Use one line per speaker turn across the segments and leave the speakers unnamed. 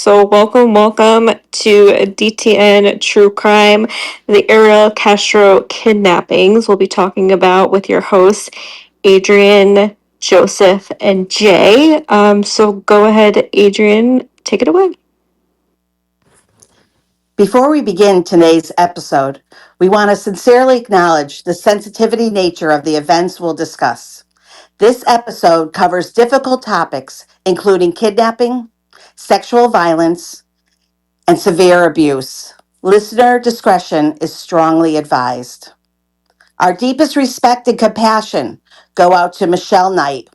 So welcome to DTN True Crime, the Ariel Castro kidnappings. We'll be talking about with your hosts, Adrian, Joseph, and Jay. So go ahead, Adrian, take it away.
Before we begin today's episode, we want to sincerely acknowledge the sensitivity nature of the events we'll discuss. This episode covers difficult topics, including kidnapping, sexual violence, and severe abuse. Listener discretion is strongly advised. Our deepest respect and compassion go out to Michelle Knight,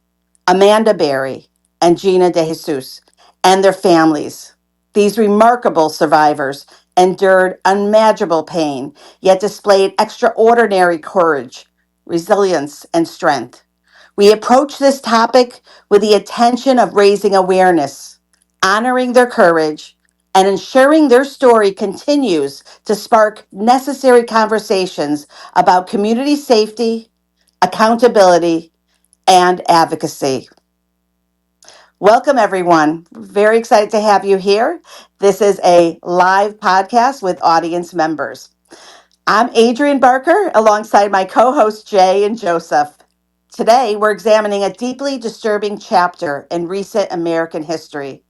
Amanda Berry, and Gina De Jesus and their families. These remarkable survivors endured unimaginable pain, yet displayed extraordinary courage, resilience, and strength. We approach this topic with the intention of raising awareness, honoring their courage, and ensuring their story continues to spark necessary conversations about community safety, accountability, and advocacy. Welcome, everyone. Very excited to have you here. This is a live podcast with audience members. I'm Adrian Barker alongside my co hosts Jay and Joseph. Today, we're examining a deeply disturbing chapter in recent American history,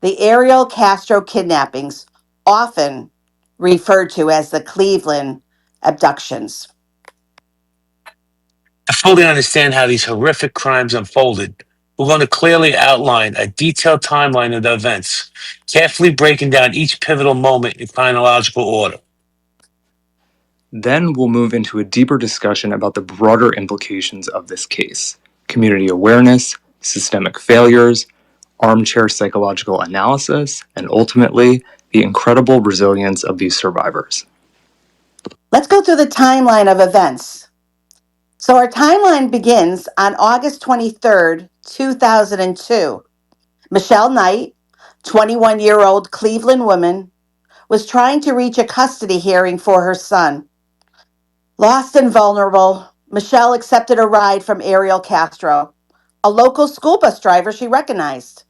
the Ariel Castro kidnappings, often referred to as the Cleveland abductions.
To fully understand how these horrific crimes unfolded, we're going to clearly outline a detailed timeline of the events, carefully breaking down each pivotal moment in chronological order.
Then we'll move into a deeper discussion about the broader implications of this case: community awareness, systemic failures, armchair psychological analysis, and ultimately, the incredible resilience of these survivors.
Let's go through the timeline of events. So our timeline begins on August 23rd, 2002. Michelle Knight, 21-year-old Cleveland woman, was trying to reach a custody hearing for her son. Lost and vulnerable, Michelle accepted a ride from Ariel Castro, a local school bus driver she recognized.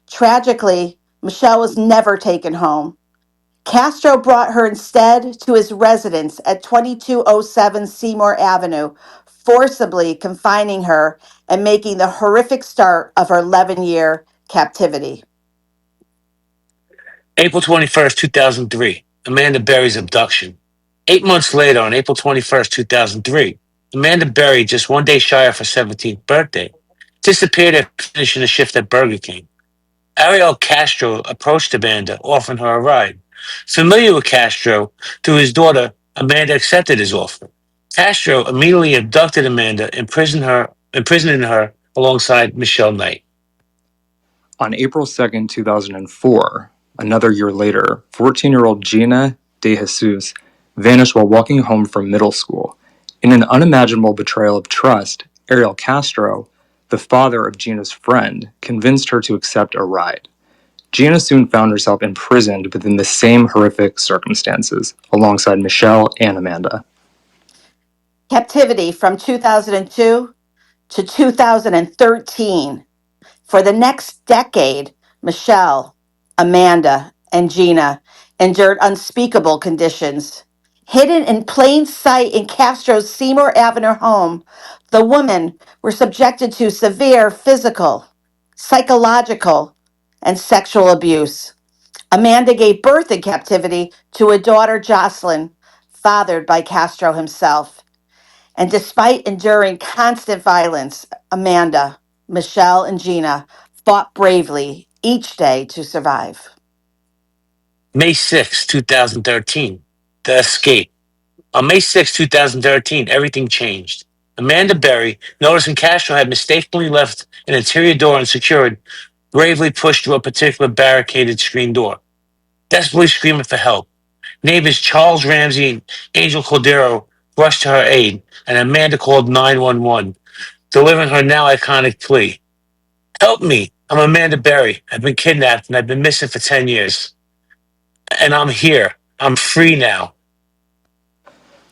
Tragically, Michelle was never taken home. Castro brought her instead to his residence at 2207 Seymour Avenue, forcibly confining her and making the horrific start of her 11-year captivity.
April 21st, 2003, Amanda Berry's abduction. 8 months later, on April 21st, 2003, Amanda Berry, just one day shy of her 17th birthday, disappeared after finishing a shift at Burger King. Ariel Castro approached Amanda, offering her a ride. Familiar with Castro, through his daughter, Amanda accepted his offer. Castro immediately abducted Amanda, imprisoning her alongside Michelle Knight.
On April 2nd, 2004, another year later, 14-year-old Gina De Jesus vanished while walking home from middle school. In an unimaginable betrayal of trust, Ariel Castro, the father of Gina's friend, convinced her to accept a ride. Gina soon found herself imprisoned within the same horrific circumstances, alongside Michelle and Amanda.
Captivity from 2002 to 2013. For the next decade, Michelle, Amanda, and Gina endured unspeakable conditions. Hidden in plain sight in Castro's Seymour Avenue home, the women were subjected to severe physical, psychological, and sexual abuse. Amanda gave birth in captivity to a daughter, Jocelyn, fathered by Castro himself. And despite enduring constant violence, Amanda, Michelle, and Gina fought bravely each day to survive.
May 6, 2013, The Escape. On May 6, 2013, everything changed. Amanda Berry, noticing Castro had mistakenly left an interior door unsecured, bravely pushed through a particular barricaded screen door, desperately screaming for help. Neighbors Charles Ramsey and Angel Cordero rushed to her aid, and Amanda called 911, delivering her now iconic plea. Help me. I'm Amanda Berry. I've been kidnapped and I've been missing for 10 years. And I'm here. I'm free now.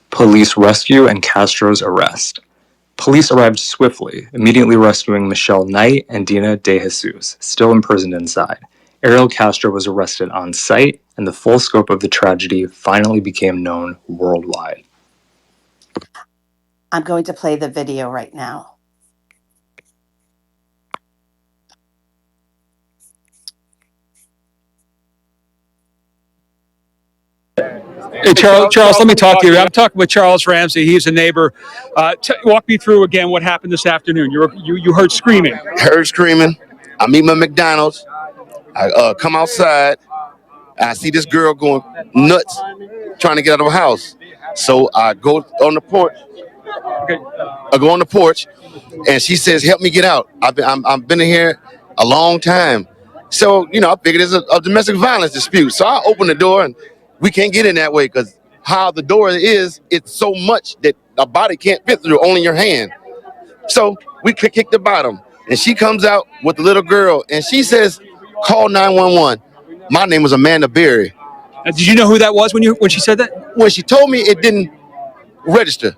Police rescue and Castro's arrest. Police arrived swiftly, immediately rescuing Michelle Knight and Gina De Jesus, still imprisoned inside. Ariel Castro was arrested on site, and the full scope of the tragedy finally became known worldwide.
I'm going to play the video right now.
Hey, Charles, let me talk to you. I'm talking with Charles Ramsey. He's a neighbor. Walk me through again what happened this afternoon. You heard screaming.
Heard screaming. I meet my McDonald's. I come outside. I see this girl going nuts, trying to get out of her house. So I go on the porch.
Okay.
I go on the porch, and she says, "Help me get out. I've been in here a long time." So I figured it's a domestic violence dispute. So I open the door, and we can't get in that way because how the door is, it's so much that a body can't fit through, only your hand. So we kick the bottom, and she comes out with the little girl, and she says, "Call 911." My name was Amanda Berry.
Did you know who that was when she said that?
When she told me, it didn't register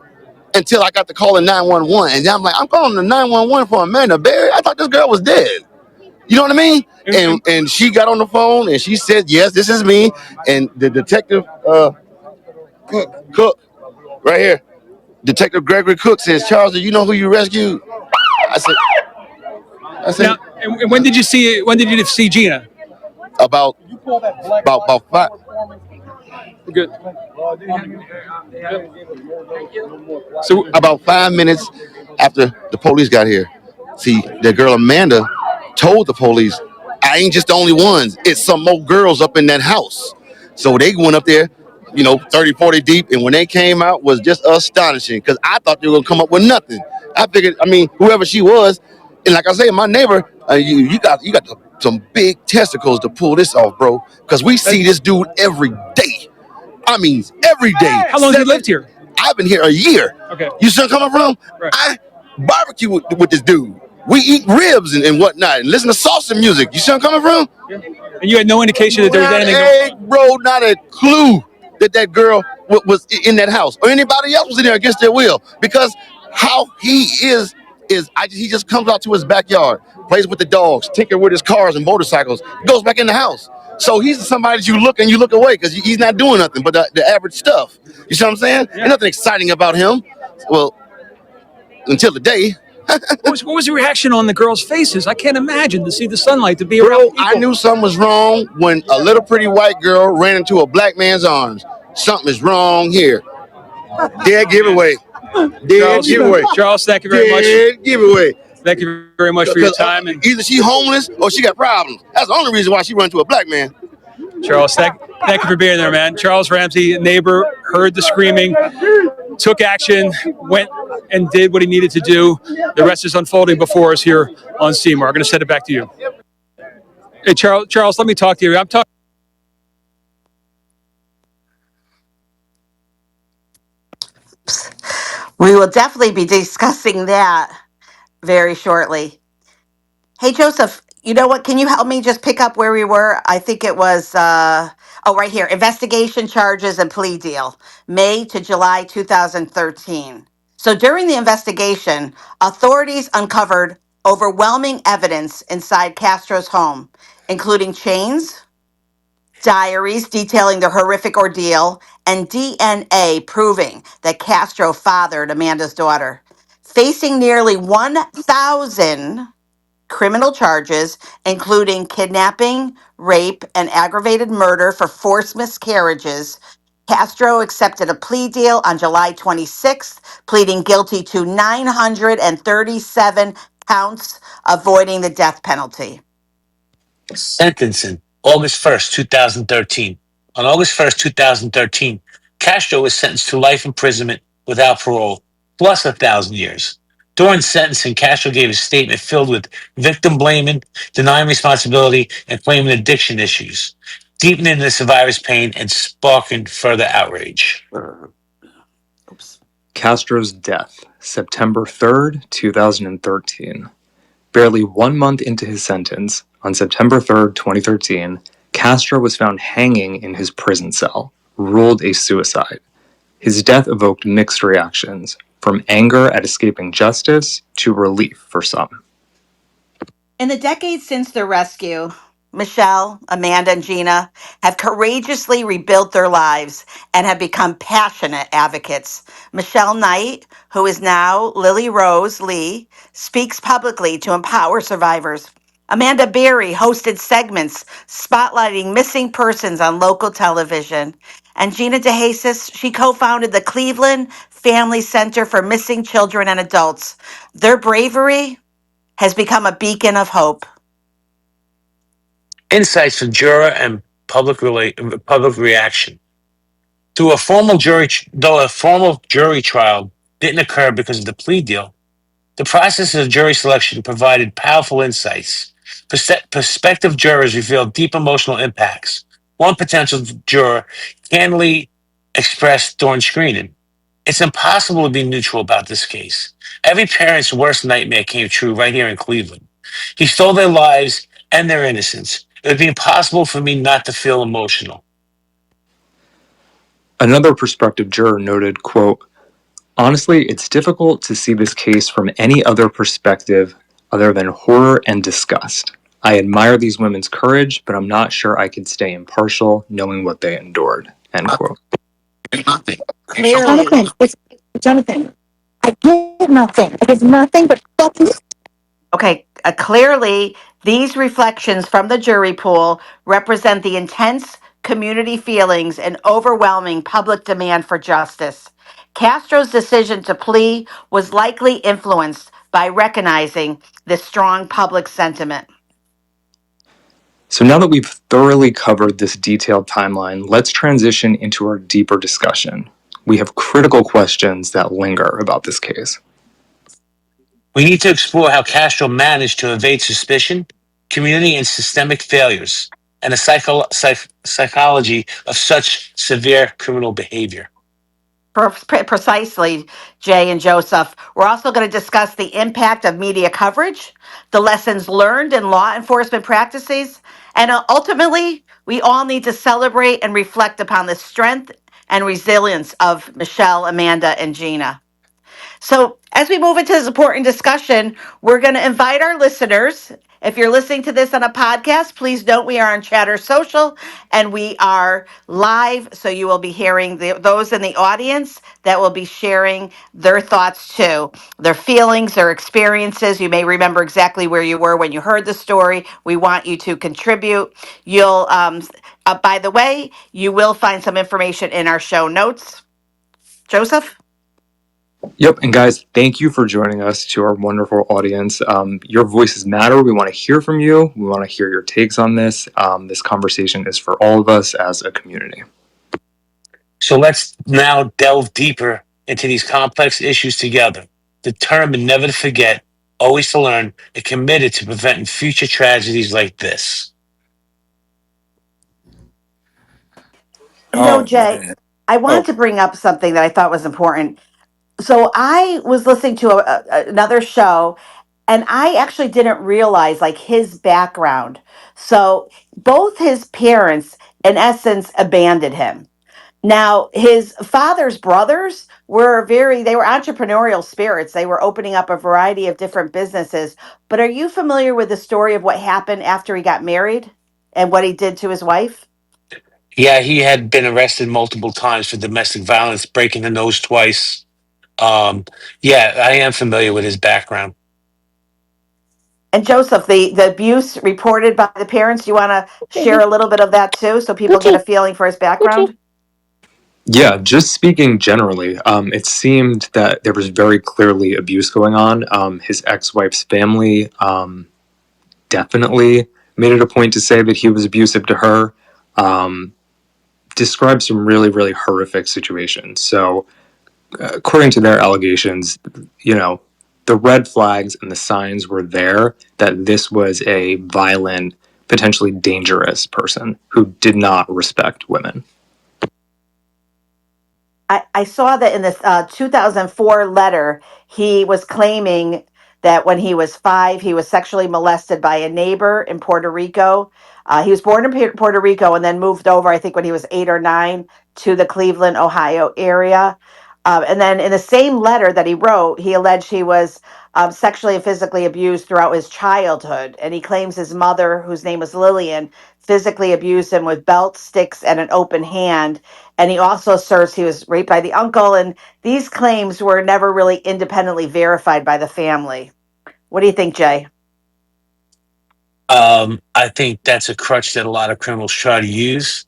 until I got the call in 911, and I'm like, I'm calling the 911 for Amanda Berry. I thought this girl was dead. You know what I mean? And she got on the phone, and she said, "Yes, this is me." And the detective, Cook, right here, Detective Gregory Cook says, "Charles, do you know who you rescued?" I said,
Now, and when did you see Gina?
about 5.
Good. So
About 5 minutes after the police got here. See, the girl Amanda told the police, "I ain't just the only ones. It's some more girls up in that house." So they went up there, 30, 40 deep, and when they came out was just astonishing because I thought they were gonna come up with nothing. I figured, whoever she was, and like I say, my neighbor, you got some big testicles to pull this off, bro, because we see this dude every day. Every day.
How long have you lived here?
I've been here a year.
Okay.
You see where I'm coming from?
Right.
I barbecue with this dude. We eat ribs and whatnot and listen to salsa music. You see where I'm coming from?
Yeah. And you had no indication that there was anything.
Not a clue that girl was in that house or anybody else was in there against their will. Because how he is he just comes out to his backyard, plays with the dogs, tinker with his cars and motorcycles, goes back in the house. So he's somebody that you look away because he's not doing nothing but the average stuff. You see what I'm saying?
Yeah.
There's nothing exciting about him. Well, until the day.
What was the reaction on the girls' faces? I can't imagine to see the sunlight, to be around people.
I knew something was wrong when a little pretty white girl ran into a black man's arms. Something is wrong here. Dead giveaway.
Charles, thank you very much.
Dead giveaway.
Thank you very much for your time. And
either she homeless or she got problems. That's the only reason why she run to a black man.
Charles, thank you for being there, man. Charles Ramsey, neighbor, heard the screaming, took action, went and did what he needed to do. The rest is unfolding before us here on Seymour. I'm going to send it back to you. Hey, Charles, let me talk to you. I'm talking.
We will definitely be discussing that very shortly. Hey, Joseph, you know what? Can you help me just pick up where we were? I think it was, right here. Investigation charges and plea deal, May to July 2013. So during the investigation, authorities uncovered overwhelming evidence inside Castro's home, including chains, diaries detailing the horrific ordeal, and DNA proving that Castro fathered Amanda's daughter. Facing nearly 1,000 criminal charges, including kidnapping, rape, and aggravated murder for forced miscarriages, Castro accepted a plea deal on July 26th, pleading guilty to 937 counts, avoiding the death penalty.
Sentencing, August 1st, 2013. On August 1st, 2013, Castro was sentenced to life imprisonment without parole, plus 1,000 years. During sentencing, Castro gave a statement filled with victim blaming, denying responsibility, and claiming addiction issues, deepening the survivor's pain and sparking further outrage.
Castro's death, September 3rd, 2013. Barely 1 month into his sentence, on September 3rd, 2013, Castro was found hanging in his prison cell, ruled a suicide. His death evoked mixed reactions, from anger at escaping justice to relief for some.
In the decades since the rescue, Michelle, Amanda, and Gina have courageously rebuilt their lives and have become passionate advocates. Michelle Knight, who is now Lily Rose Lee, speaks publicly to empower survivors. Amanda Berry hosted segments spotlighting missing persons on local television. And Gina DeJesus, she co founded the Cleveland Family Center for Missing Children and Adults. Their bravery has become a beacon of hope.
Insights from juror and public reaction. Though a formal jury trial didn't occur because of the plea deal, the process of jury selection provided powerful insights. Prospective jurors revealed deep emotional impacts. One potential juror candidly expressed during screening, "It's impossible to be neutral about this case. Every parent's worst nightmare came true right here in Cleveland. He stole their lives and their innocence. It would be impossible for me not to feel emotional."
Another prospective juror noted, quote, "Honestly, it's difficult to see this case from any other perspective other than horror and disgust. I admire these women's courage, but I'm not sure I could stay impartial knowing what they endured." End quote.
Clearly,
Jonathan, I get nothing. I get nothing but fucking.
okay, clearly, these reflections from the jury pool represent the intense community feelings and overwhelming public demand for justice. Castro's decision to plea was likely influenced by recognizing this strong public sentiment.
So now that we've thoroughly covered this detailed timeline, let's transition into our deeper discussion. We have critical questions that linger about this case.
We need to explore how Castro managed to evade suspicion, community and systemic failures, and the psychology of such severe criminal behavior.
Precisely, Jay and Joseph. We're also going to discuss the impact of media coverage, the lessons learned in law enforcement practices, and ultimately, we all need to celebrate and reflect upon the strength and resilience of Michelle, Amanda, and Gina. So, as we move into this important discussion, we're going to invite our listeners. If you're listening to this on a podcast, please note we are on Chatter Social and we are live. So, you will be hearing those in the audience that will be sharing their thoughts too, their feelings, their experiences. You may remember exactly where you were when you heard the story. We want you to contribute. By the way, you will find some information in our show notes. Joseph?
Yep, and guys, thank you for joining us, to our wonderful audience. Your voices matter. We want to hear from you. We want to hear your takes on this. This conversation is for all of us as a community.
So let's now delve deeper into these complex issues together, determined never to forget, always to learn, and committed to preventing future tragedies like this.
Jay, I wanted to bring up something that I thought was important. So I was listening to another show, and I actually didn't realize like his background. So both his parents, in essence, abandoned him. Now, his father's brothers they were entrepreneurial spirits. They were opening up a variety of different businesses. But are you familiar with the story of what happened after he got married and what he did to his wife?
Yeah, he had been arrested multiple times for domestic violence, breaking the nose twice. Um, yeah, I am familiar with his background.
And Joseph, the abuse reported by the parents, you want to share a little bit of that too so people get a feeling for his background?
Yeah, just speaking generally, it seemed that there was very clearly abuse going on. His ex-wife's family definitely made it a point to say that he was abusive to her. Described some really, really horrific situations. So, according to their allegations, the red flags and the signs were there that this was a violent, potentially dangerous person who did not respect women.
I saw that in this 2004 letter, he was claiming that when he was 5, he was sexually molested by a neighbor in Puerto Rico. He was born in Puerto Rico and then moved over, I think, when he was 8 or 9 to the Cleveland, Ohio area. And then in the same letter that he wrote, he alleged he was sexually and physically abused throughout his childhood. And he claims his mother, whose name was Lillian, physically abused him with belts, sticks, and an open hand. And he also asserts he was raped by the uncle. And these claims were never really independently verified by the family. What do you think, Jay?
I think that's a crutch that a lot of criminals try to use.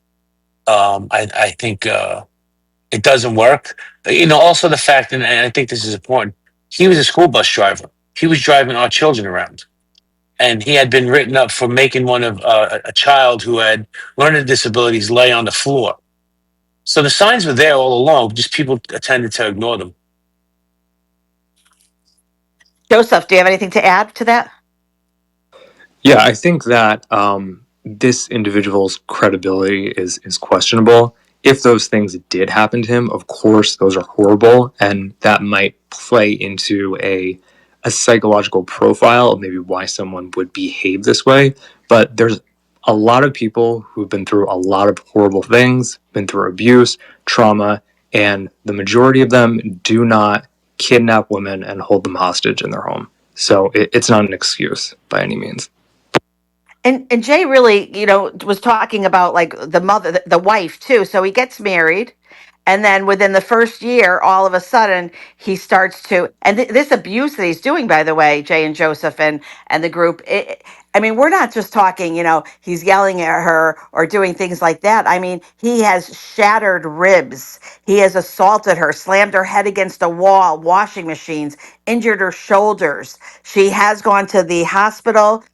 I think it doesn't work. Also the fact, and I think this is important, he was a school bus driver. He was driving our children around. And he had been written up for making one of a child who had learning disabilities lay on the floor. So the signs were there all along, just people tended to ignore them.
Joseph, do you have anything to add to that?
Yeah, I think that this individual's credibility is questionable. If those things did happen to him, of course, those are horrible, and that might play into a psychological profile of maybe why someone would behave this way. But there's a lot of people who've been through a lot of horrible things, been through abuse, trauma, and the majority of them do not kidnap women and hold them hostage in their home. So it's not an excuse by any means.
And Jay really, was talking about like the mother, the wife too. So he gets married, and then within the first year, all of a sudden he starts to, and this abuse that he's doing, by the way, Jay and Joseph and the group. I mean, we're not just talking, he's yelling at her or doing things like that. I mean, he has shattered ribs. He has assaulted her, slammed her head against a wall, washing machines, injured her shoulders. She has gone to the hospital.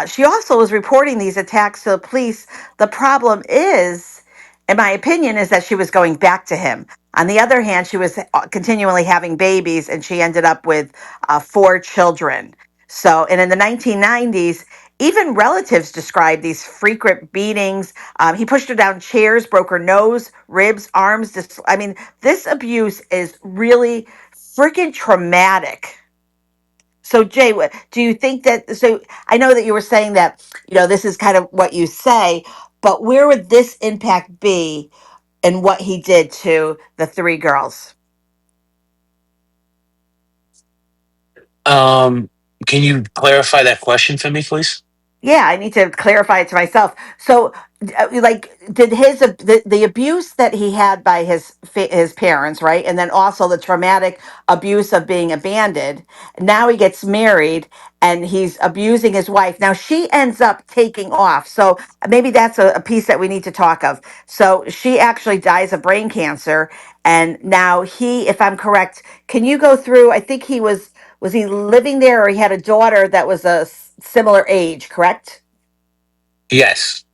She also was reporting these attacks to the police. The problem is, in my opinion, is that she was going back to him. On the other hand, she was continually having babies, and she ended up with 4 children. So, and in the 1990s, even relatives described these frequent beatings. He pushed her down chairs, broke her nose, ribs, arms. I mean, this abuse is really freaking traumatic. So, Jay, do you think that? So, I know that you were saying that, this is kind of what you say, but where would this impact be in what he did to the 3 girls?
Um, can you clarify that question for me, please?
Yeah, I need to clarify it to myself. So, like, did the abuse that he had by his parents, right, and then also the traumatic abuse of being abandoned. Now he gets married and he's abusing his wife. Now she ends up taking off. So maybe that's a piece that we need to talk of. So she actually dies of brain cancer, and now he, if I'm correct, can you go through? I think was he living there, or he had a daughter that was a similar age, correct?
Yes.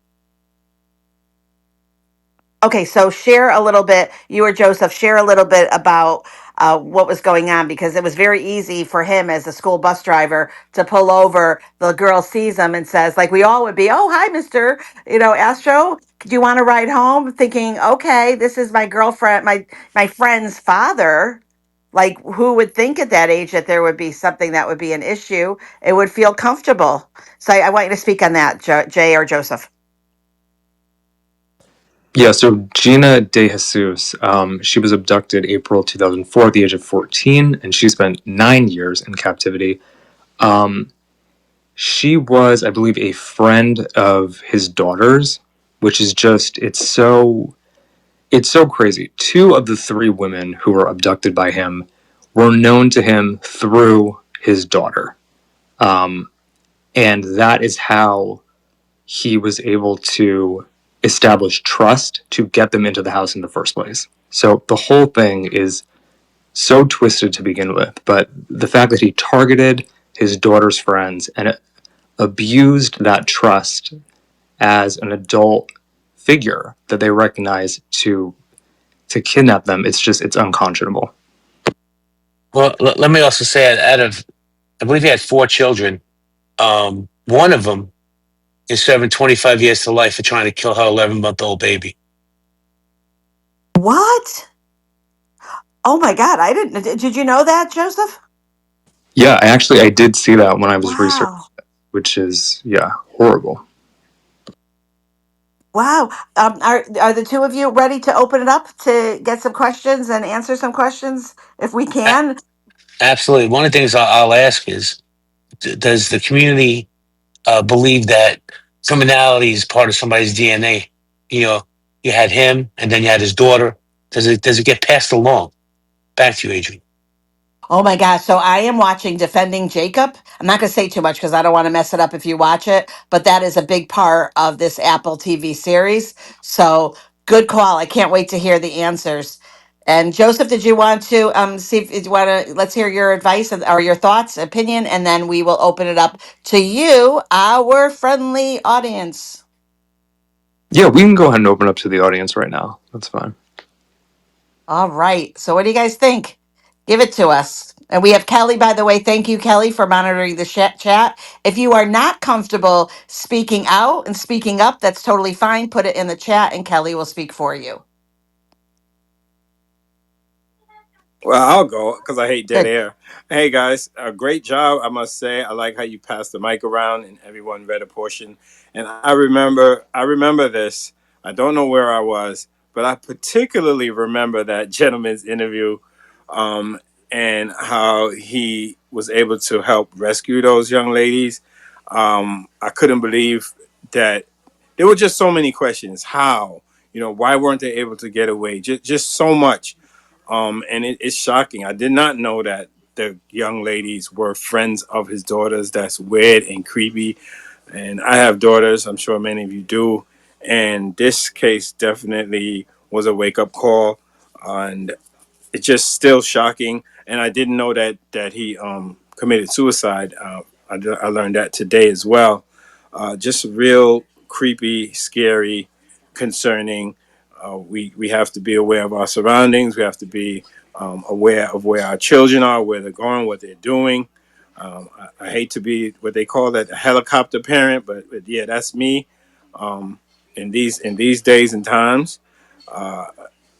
Okay, so share a little bit, you or Joseph, share a little bit about what was going on, because it was very easy for him as a school bus driver to pull over. The girl sees him and says, like we all would be, "Oh, hi, Mr. Astro. Do you want to ride home?" Thinking, okay, this is my girlfriend, my friend's father. Like, who would think at that age that there would be something that would be an issue? It would feel comfortable. So I want you to speak on that, Jay or Joseph.
Yeah, so Gina De Jesus, she was abducted April 2004 at the age of 14, and she spent 9 years in captivity. Um, she was, I believe, a friend of his daughter's, which is just, it's so crazy. 2 of the 3 women who were abducted by him were known to him through his daughter. Um, and that is how he was able to establish trust to get them into the house in the first place. So the whole thing is so twisted to begin with, but the fact that he targeted his daughter's friends and abused that trust as an adult figure that they recognize to kidnap them, it's unconscionable.
Well, let me also say, out of, I believe he had 4 children. One of them is serving 25 years to life for trying to kill her 11-month-old baby.
What? Oh my God, I didn't. Did you know that, Joseph?
Yeah, I did see that when I was researching,
Wow.
which is, yeah, horrible.
Wow. Are the two of you ready to open it up to get some questions and answer some questions if we
A-
can?
Absolutely. One of the things I'll ask is, does the community believe that criminality is part of somebody's DNA? You know, you had him, and then you had his daughter. Does it get passed along? Back to you, Adrian.
Oh my gosh. So I am watching Defending Jacob. I'm not going to say too much because I don't want to mess it up if you watch it, but that is a big part of this Apple TV series. So good call. I can't wait to hear the answers. And Joseph, did you want to see if you want to let's hear your advice or your thoughts, opinion, and then we will open it up to you, our friendly audience.
Yeah, we can go ahead and open up to the audience right now. That's fine.
All right. So what do you guys think? Give it to us. And we have Kelly, by the way. Thank you, Kelly, for monitoring the chat. If you are not comfortable speaking out and speaking up, that's totally fine. Put it in the chat and Kelly will speak for you.
Well, I'll go because I hate dead
Good.
air. Hey guys, a great job, I must say. I like how you passed the mic around and everyone read a portion. And I remember this. I don't know where I was, but I particularly remember that gentleman's interview, um, and how he was able to help rescue those young ladies. I couldn't believe that there were just so many questions. How? Why weren't they able to get away? Just so much. And it's shocking. I did not know that the young ladies were friends of his daughters. That's weird and creepy. And I have daughters. I'm sure many of you do. And this case definitely was a wake up call. And it's just still shocking. And I didn't know that he committed suicide. I learned that today as well. Just real creepy, scary, concerning. We have to be aware of our surroundings. We have to be aware of where our children are, where they're going, what they're doing. I hate to be what they call that a helicopter parent, but yeah, that's me. In these days and times, uh,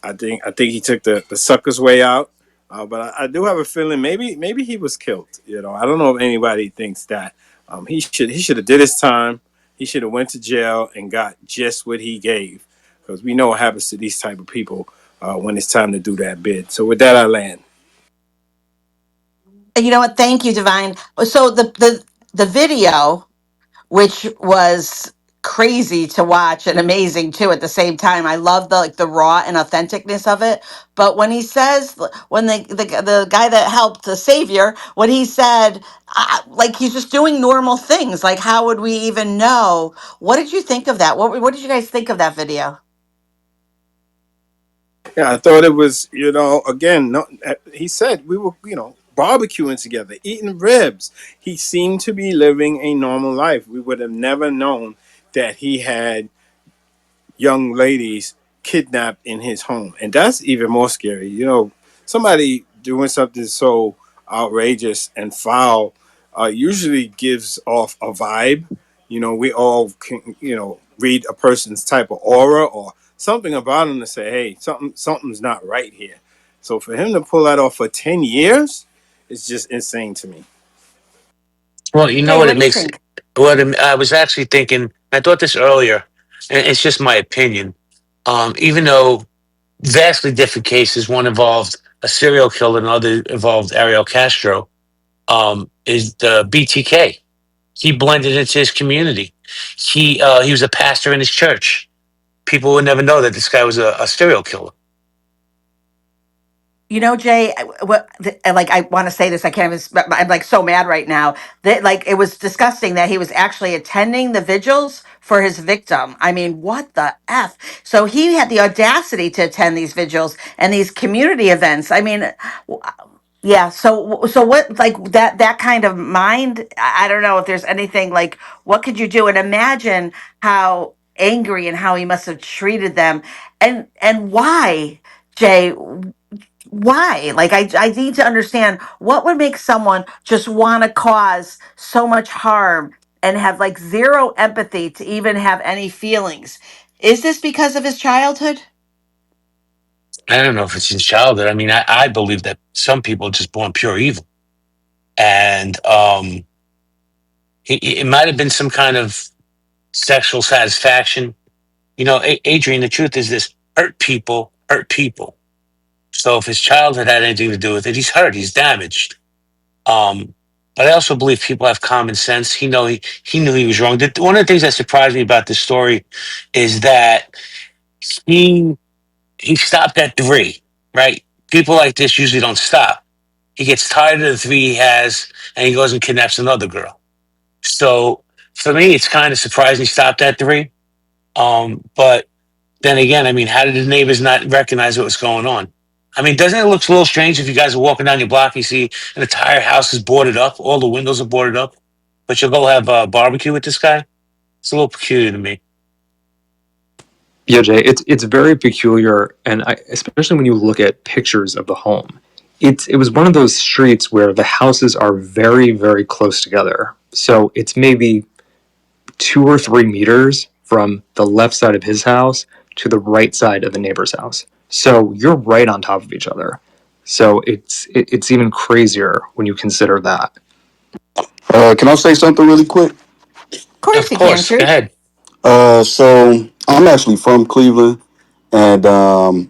I think he took the sucker's way out. But I do have a feeling maybe he was killed. I don't know if anybody thinks that. He should have did his time. He should have went to jail and got just what he gave, because we know what happens to these type of people when it's time to do that bid. So with that, I land.
And you know what? Thank you, Divine. So the video, which was crazy to watch and amazing too at the same time. I love the raw and authenticness of it. But when he says, when the guy that helped the savior, when he said, like he's just doing normal things, like how would we even know? What did you think of that? What did you guys think of that video?
Yeah, I thought it was, again, no, he said we were, barbecuing together, eating ribs. He seemed to be living a normal life. We would have never known that he had young ladies kidnapped in his home. And that's even more scary. Somebody doing something so outrageous and foul usually gives off a vibe. We all can, read a person's type of aura or something about him to say, hey, something's not right here. So for him to pull that off for 10 years, it's just insane to me.
Well, you know
Jay,
what
what
it
do you
makes.
think?
I was actually thinking. I thought this earlier, and it's just my opinion. Even though vastly different cases, one involved a serial killer, and the other involved Ariel Castro. Is the BTK? He blended into his community. He was a pastor in his church. People would never know that this guy was a serial killer.
You know, Jay, like I want to say this, I can't even. I'm like so mad right now that like it was disgusting that he was actually attending the vigils for his victim. I mean, what the f? So he had the audacity to attend these vigils and these community events. I mean, yeah. So what? Like that kind of mind. I don't know if there's anything like what could you do? And imagine how angry and how he must have treated them, and why, Jay, why? Like I need to understand what would make someone just want to cause so much harm and have like zero empathy to even have any feelings. Is this because of his childhood?
I don't know if it's his childhood. I mean, I believe that some people are just born pure evil, and it might have been some kind of sexual satisfaction. Adrian, the truth is this: hurt people hurt people. So if his childhood had anything to do with it, he's hurt. He's damaged. Um, but I also believe people have common sense. He knew he was wrong. One of the things that surprised me about this story is that he he stopped at three. Right? People like this usually don't stop. He gets tired of the three he has, and he goes and kidnaps another girl. So for me, it's kind of surprising he stopped at three. But then again, I mean, how did the neighbors not recognize what was going on? I mean, doesn't it look a little strange if you guys are walking down your block, you see an entire house is boarded up, all the windows are boarded up, but you'll go have a barbecue with this guy? It's a little peculiar to me.
Yeah, Jay, it's very peculiar, and especially when you look at pictures of the home. It was one of those streets where the houses are very, very close together. So it's maybe 2 or 3 meters from the left side of his house to the right side of the neighbor's house. So you're right on top of each other. So it's even crazier when you consider that.
Can I say something really quick?
Of course
Of
you can,
course, go
Truth.
ahead.
So I'm actually from Cleveland, and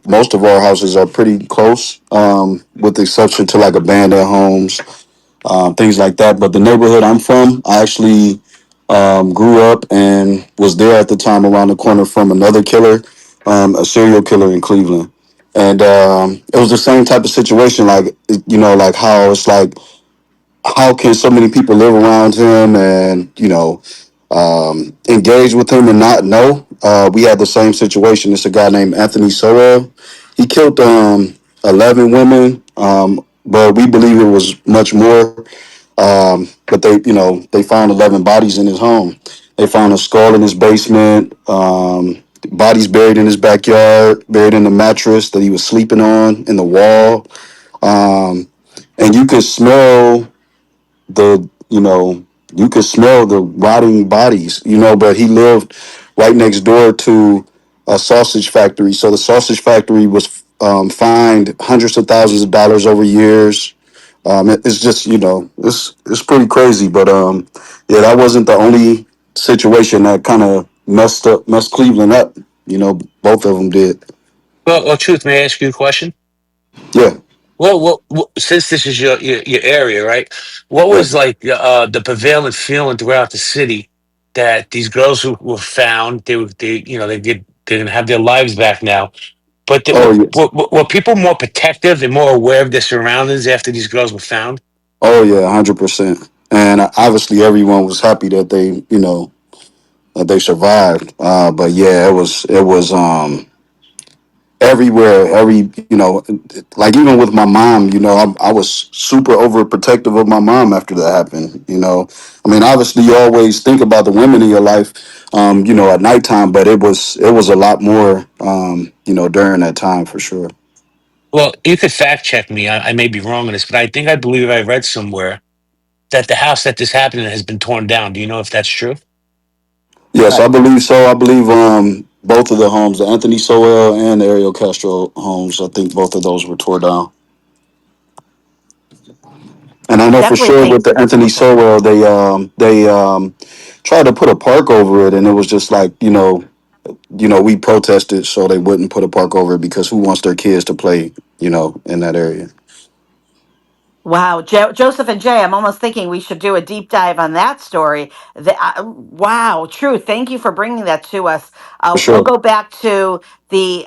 most of our houses are pretty close, with the exception to like abandoned homes, things like that. But the neighborhood I'm from, I actually grew up and was there at the time around the corner from another killer, a serial killer in Cleveland. And it was the same type of situation, like, like how it's like, how can so many people live around him and, engage with him and not know? We had the same situation. It's a guy named Anthony Sorrell. He killed 11 women, but we believe it was much more. But they found 11 bodies in his home. They found a skull in his basement, bodies buried in his backyard, buried in the mattress that he was sleeping on, in the wall. And you could smell the you could smell the rotting bodies, but he lived right next door to a sausage factory. So the sausage factory was fined hundreds of thousands of dollars over years. It's just, it's pretty crazy. But yeah, that wasn't the only situation that kind of messed Cleveland up. Both of them did.
Well, Truth, may I ask you a question?
Yeah.
Since this is your area, right? What
Yeah.
was like the prevailing feeling throughout the city that these girls who were found, they're gonna have their lives back now. But
Oh yeah.
were people more protective and more aware of their surroundings after these girls were found?
Oh yeah, 100%. And obviously everyone was happy that they survived. But yeah, it was everywhere. Like even with my mom, I was super overprotective of my mom after that happened. I mean, obviously you always think about the women in your life, at nighttime, but it was a lot more, during that time for sure.
Well, you could fact check me. I may be wrong on this, but I believe I read somewhere that the house that this happened in has been torn down. Do you know if that's true?
Yes, I believe so. I believe both of the homes, the Anthony Sowell and the Ariel Castro homes, I think both of those were tore down. And I
I
know for
definitely
sure with
think.
the Anthony
Oh, sorry.
Sowell, they tried to put a park over it, and it was just like, we protested so they wouldn't put a park over it because who wants their kids to play, in that area?
Wow, Joseph and Jay, I'm almost thinking we should do a deep dive on that story. Wow, true. Thank you for bringing that to us.
For
We'll
sure.
go back to the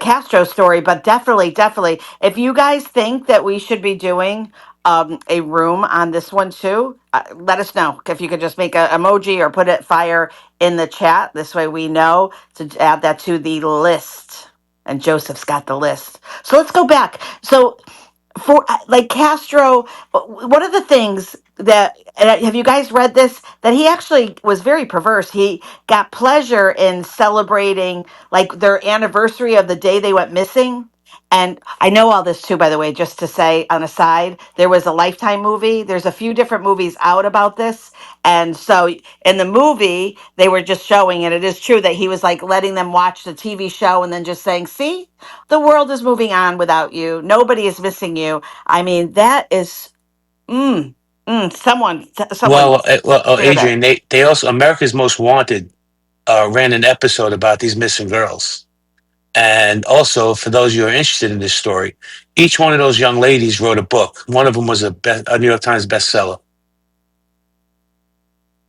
Castro story, but definitely, definitely, if you guys think that we should be doing a room on this one too, let us know. If you could just make an emoji or put it fire in the chat, this way we know to add that to the list. And Joseph's got the list. So let's go back. So for like Castro, one of the things that and have you guys read this, that he actually was very perverse. He got pleasure in celebrating like their anniversary of the day they went missing. And I know all this too, by the way, just to say on a side, there was a Lifetime movie. There's a few different movies out about this. And so in the movie, they were just showing, and it is true that he was like letting them watch the TV show and then just saying, see, the world is moving on without you. Nobody is missing you. I mean, that is, someone share that.
Adrian, they also America's Most Wanted ran an episode about these missing girls. And also, for those of you who are interested in this story, each one of those young ladies wrote a book. One of them was a New York Times bestseller.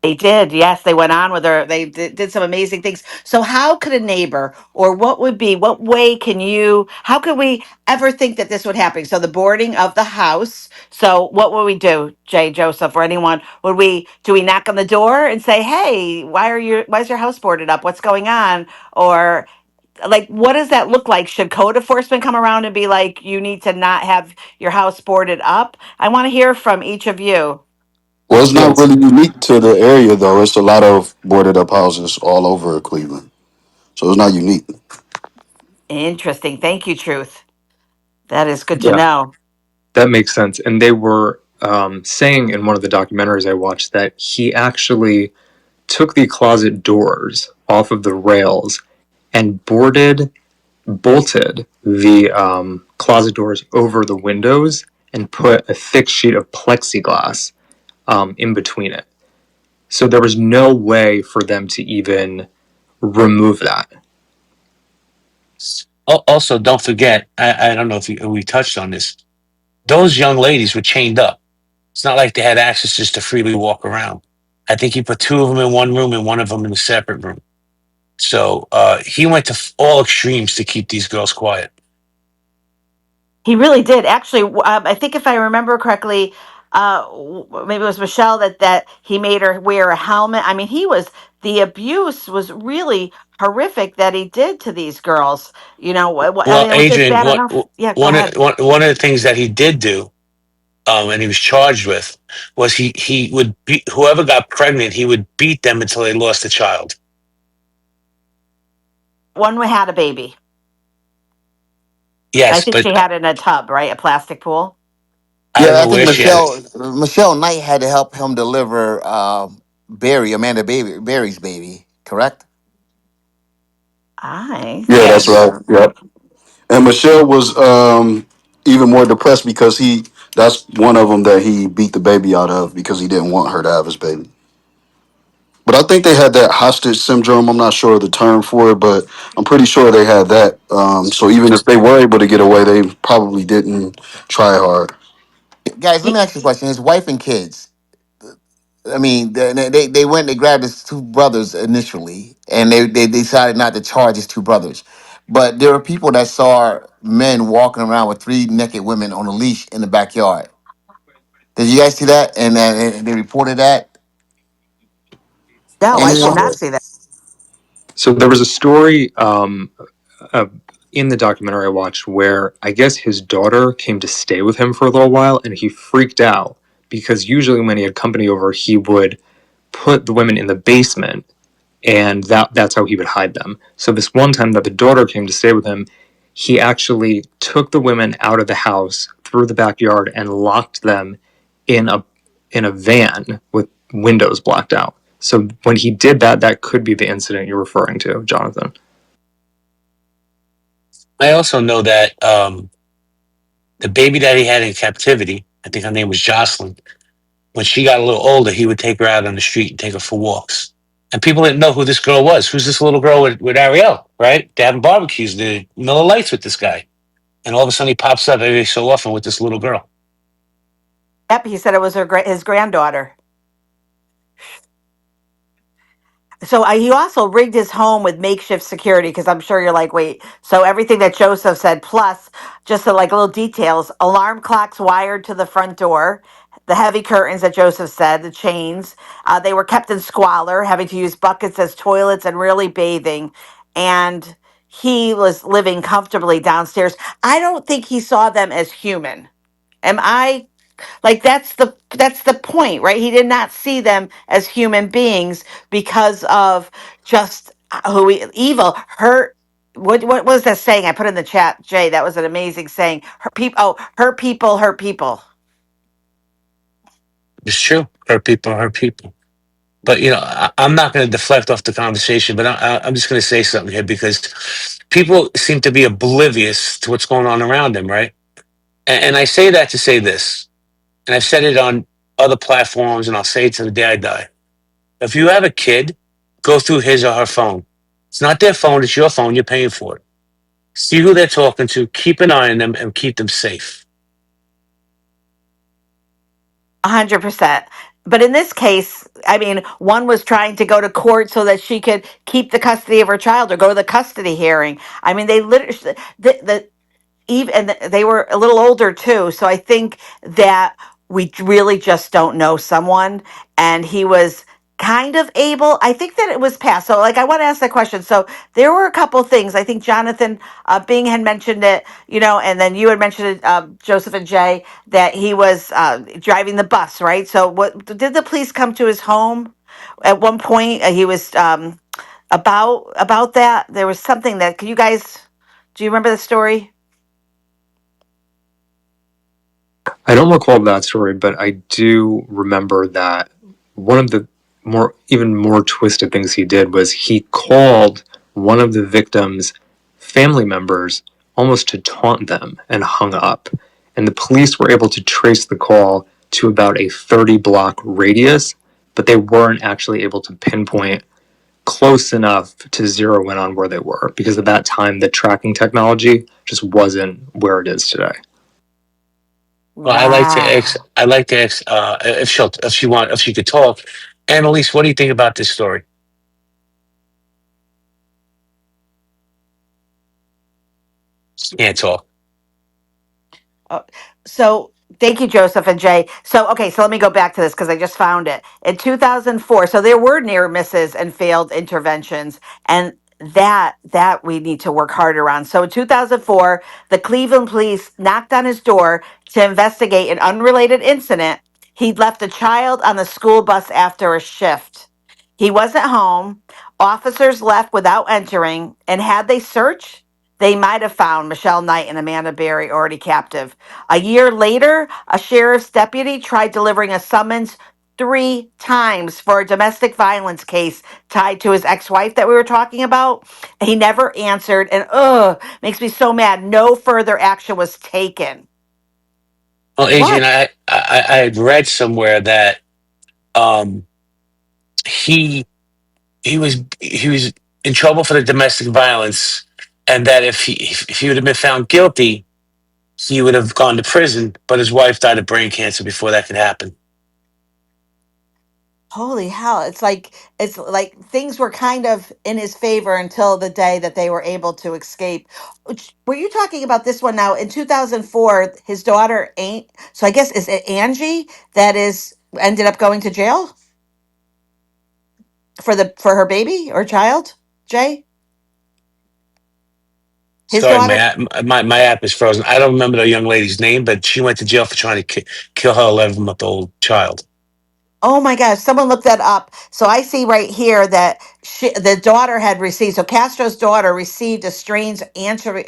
They did, yes. They went on with her. They did some amazing things. So, how could a neighbor, or what way can you, how could we ever think that this would happen? So, the boarding of the house. So, what would we do, Jay, Joseph, or anyone? Do we knock on the door and say, hey, why is your house boarded up? What's going on? Or, like, what does that look like? Should code enforcement come around and be like, you need to not have your house boarded up? I want to hear from each of you.
Well, it's not
Yes.
really unique to the area, though. It's a lot of boarded up houses all over Cleveland, so it's not unique.
Interesting. Thank you, Truth. That is good to
Yeah,
know.
that makes sense. And they were saying in one of the documentaries I watched that he actually took the closet doors off of the rails and bolted the closet doors over the windows and put a thick sheet of plexiglass in between it. So there was no way for them to even remove that.
Also, don't forget, I don't know if we touched on this, those young ladies were chained up. It's not like they had access just to freely walk around. I think he put two of them in one room and one of them in a separate room. So he went to all extremes to keep these girls quiet.
He really did. Actually, I think if I remember correctly, maybe it was Michelle that he made her wear a helmet. I mean, the abuse was really horrific that he did to these girls. I
Well,
mean, it was just
Adrian,
bad enough. Yeah, go ahead.
one of the things that he did do, and he was charged with, was he would beat whoever got pregnant. He would beat them until they lost a child.
One had a baby. I
Yes,
think she
but
had it in a tub, right? A plastic pool.
I don't
Yeah, I
know
think
where she had it.
Michelle Knight had to help him deliver Barry's baby, correct?
I
Yeah,
think
that's
Yes.
right. Yep. And Michelle was even more depressed because that's one of them that he beat the baby out of because he didn't want her to have his baby. But I think they had that hostage syndrome. I'm not sure of the term for it, but I'm pretty sure they had that. So even if they were able to get away, they probably didn't try hard.
Guys, let me ask you a question. His wife and kids. I mean, they went. They grabbed his two brothers initially, and they decided not to charge his two brothers. But there were people that saw men walking around with three naked women on a leash in the backyard. Did you guys see that? And they reported that.
no,
And
I
it's
did
No.
not see that.
So there was a story uh, in the documentary I watched where I guess his daughter came to stay with him for a little while and he freaked out because usually when he had company over, he would put the women in the basement and that's how he would hide them. So this one time that the daughter came to stay with him, he actually took the women out of the house through the backyard and locked them in a van with windows blacked out. So when he did that, that could be the incident you're referring to, Jonathan.
I also know that the baby that he had in captivity, I think her name was Jocelyn. When she got a little older, he would take her out on the street and take her for walks. And people didn't know who this girl was. Who's this little girl with Ariel, right? They're having barbecues, the Miller Lights with this guy. And all of a sudden he pops up every so often with this little girl.
Yep, he said it was his granddaughter. So he also rigged his home with makeshift security because I'm sure you're like, wait. So everything that Joseph said, plus just the like little details, alarm clocks wired to the front door, the heavy curtains that Joseph said, the chains. They were kept in squalor, having to use buckets as toilets and really bathing. And he was living comfortably downstairs. I don't think he saw them as human. Am I like that's the point, right? He did not see them as human beings because of just evil. Her what was that saying? I put in the chat, Jay. That was an amazing saying. Her people, her people, her people.
It's true. Her people, her people. But, I'm not going to deflect off the conversation, but I'm just going to say something here because people seem to be oblivious to what's going on around them, right? And I say that to say this, and I've said it on other platforms, and I'll say it to the day I die. If you have a kid, go through his or her phone. It's not their phone, it's your phone, you're paying for it. See who they're talking to, keep an eye on them, and keep them safe.
100%. But in this case, I mean, one was trying to go to court so that she could keep the custody of her child or go to the custody hearing. I mean, they literally, the even and they were a little older too, so I think that we really just don't know someone, and he was kind of able, I think that it was passed. So like, I want to ask that question. So there were a couple things, I think Jonathan Bing had mentioned it, and then you had mentioned it, Joseph and Jay, that he was driving the bus, right? So what did the police come to his home at one point? He was about that, there was something that, can you guys, do you remember the story?
I don't recall that story, but I do remember that one of the even more twisted things he did was he called one of the victims' family members almost to taunt them and hung up. And the police were able to trace the call to about a 30-block radius, but they weren't actually able to pinpoint close enough to zero in on where they were, because at that time the tracking technology just wasn't where it is today.
Well,
Wow.
I like to ask, if she could talk. Annalise, what do you think about this story? She can't talk.
Oh, so thank you, Joseph and Jay. So okay, so let me go back to this because I just found it in 2004. So there were near misses and failed interventions, and that we need to work harder on. So in 2004, the Cleveland police knocked on his door to investigate an unrelated incident. He'd left a child on the school bus after a shift. He wasn't home. Officers left without entering, and had they searched, they might have found Michelle Knight and Amanda Berry already captive. A year later, a sheriff's deputy tried delivering a summons 3 times for a domestic violence case tied to his ex-wife that we were talking about. He never answered, and makes me so mad. No further action was taken.
Well, Adrian,
What?
I had read somewhere that um, he he was in trouble for the domestic violence, and that if he would have been found guilty, he would have gone to prison. But his wife died of brain cancer before that could happen.
Holy hell. It's like things were kind of in his favor until the day that they were able to escape. Were you talking about this one now? In 2004, his daughter ain't, so I guess is it Angie that is ended up going to jail for her baby or child? Jay? His
Sorry,
daughter?
my app is frozen. I don't remember the young lady's name, but she went to jail for trying to kill her 11-month-old child.
Oh my gosh, someone look that up. So I see right here that the daughter had received, so Castro's daughter received a strange answering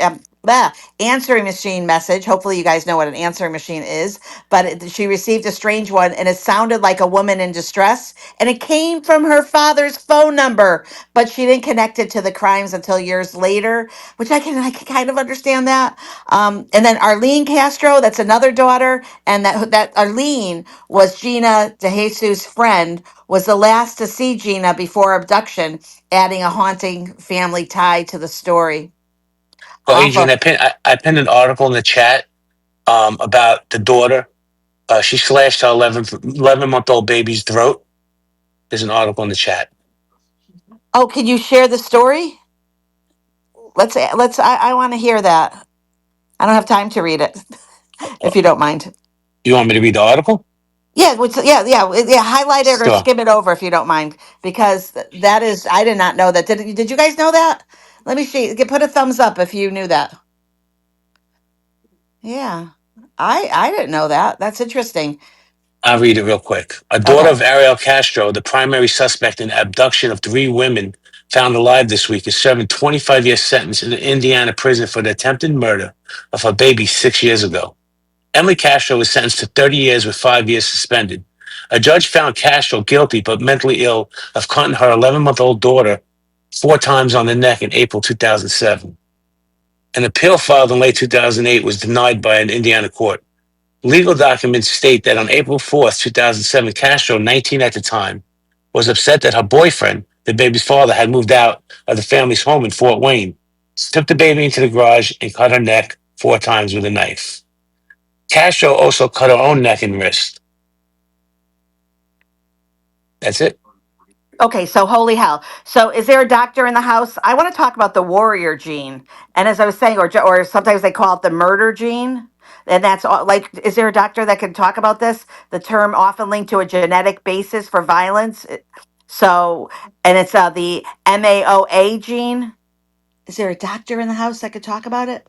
machine message. Hopefully, you guys know what an answering machine is, but she received a strange one and it sounded like a woman in distress. And it came from her father's phone number, but she didn't connect it to the crimes until years later, which I can kind of understand that. And then Arlene Castro, that's another daughter, and that Arlene was Gina DeJesus' friend, was the last to see Gina before abduction, adding a haunting family tie to the story.
Well, Adrian,
Awful.
I pinned an article in the chat about the daughter. She slashed her 11-month-old baby's throat. There's an article in the chat.
Oh, can you share the story? I want to hear that. I don't have time to read it, if you don't mind.
You want me to read the article?
Yeah, yeah. Highlight it or
Sure.
skim it over if you don't mind, because that is, I did not know that. Did you guys know that? Let me see. Put a thumbs up if you knew that. Yeah, I didn't know that. That's interesting.
I'll read it real quick. A daughter
Okay.
of Ariel Castro, the primary suspect in the abduction of 3 women found alive this week, is serving 25-year sentence in an Indiana prison for the attempted murder of her baby 6 years ago. Emily Castro was sentenced to 30 years with 5 years suspended. A judge found Castro guilty but mentally ill of cutting her 11-month-old daughter 4 times on the neck in April 2007. An appeal filed in late 2008 was denied by an Indiana court. Legal documents state that on April 4th, 2007, Castro, 19 at the time, was upset that her boyfriend, the baby's father, had moved out of the family's home in Fort Wayne. took the baby into the garage and cut her neck 4 times with a knife. Castro also cut her own neck and wrist. That's it.
Okay, so holy hell. So is there a doctor in the house? I want to talk about the warrior gene. And as I was saying, or sometimes they call it the murder gene. And that's all, like, is there a doctor that can talk about this? The term often linked to a genetic basis for violence. So, and it's the MAOA gene. Is there a doctor in the house that could talk about it?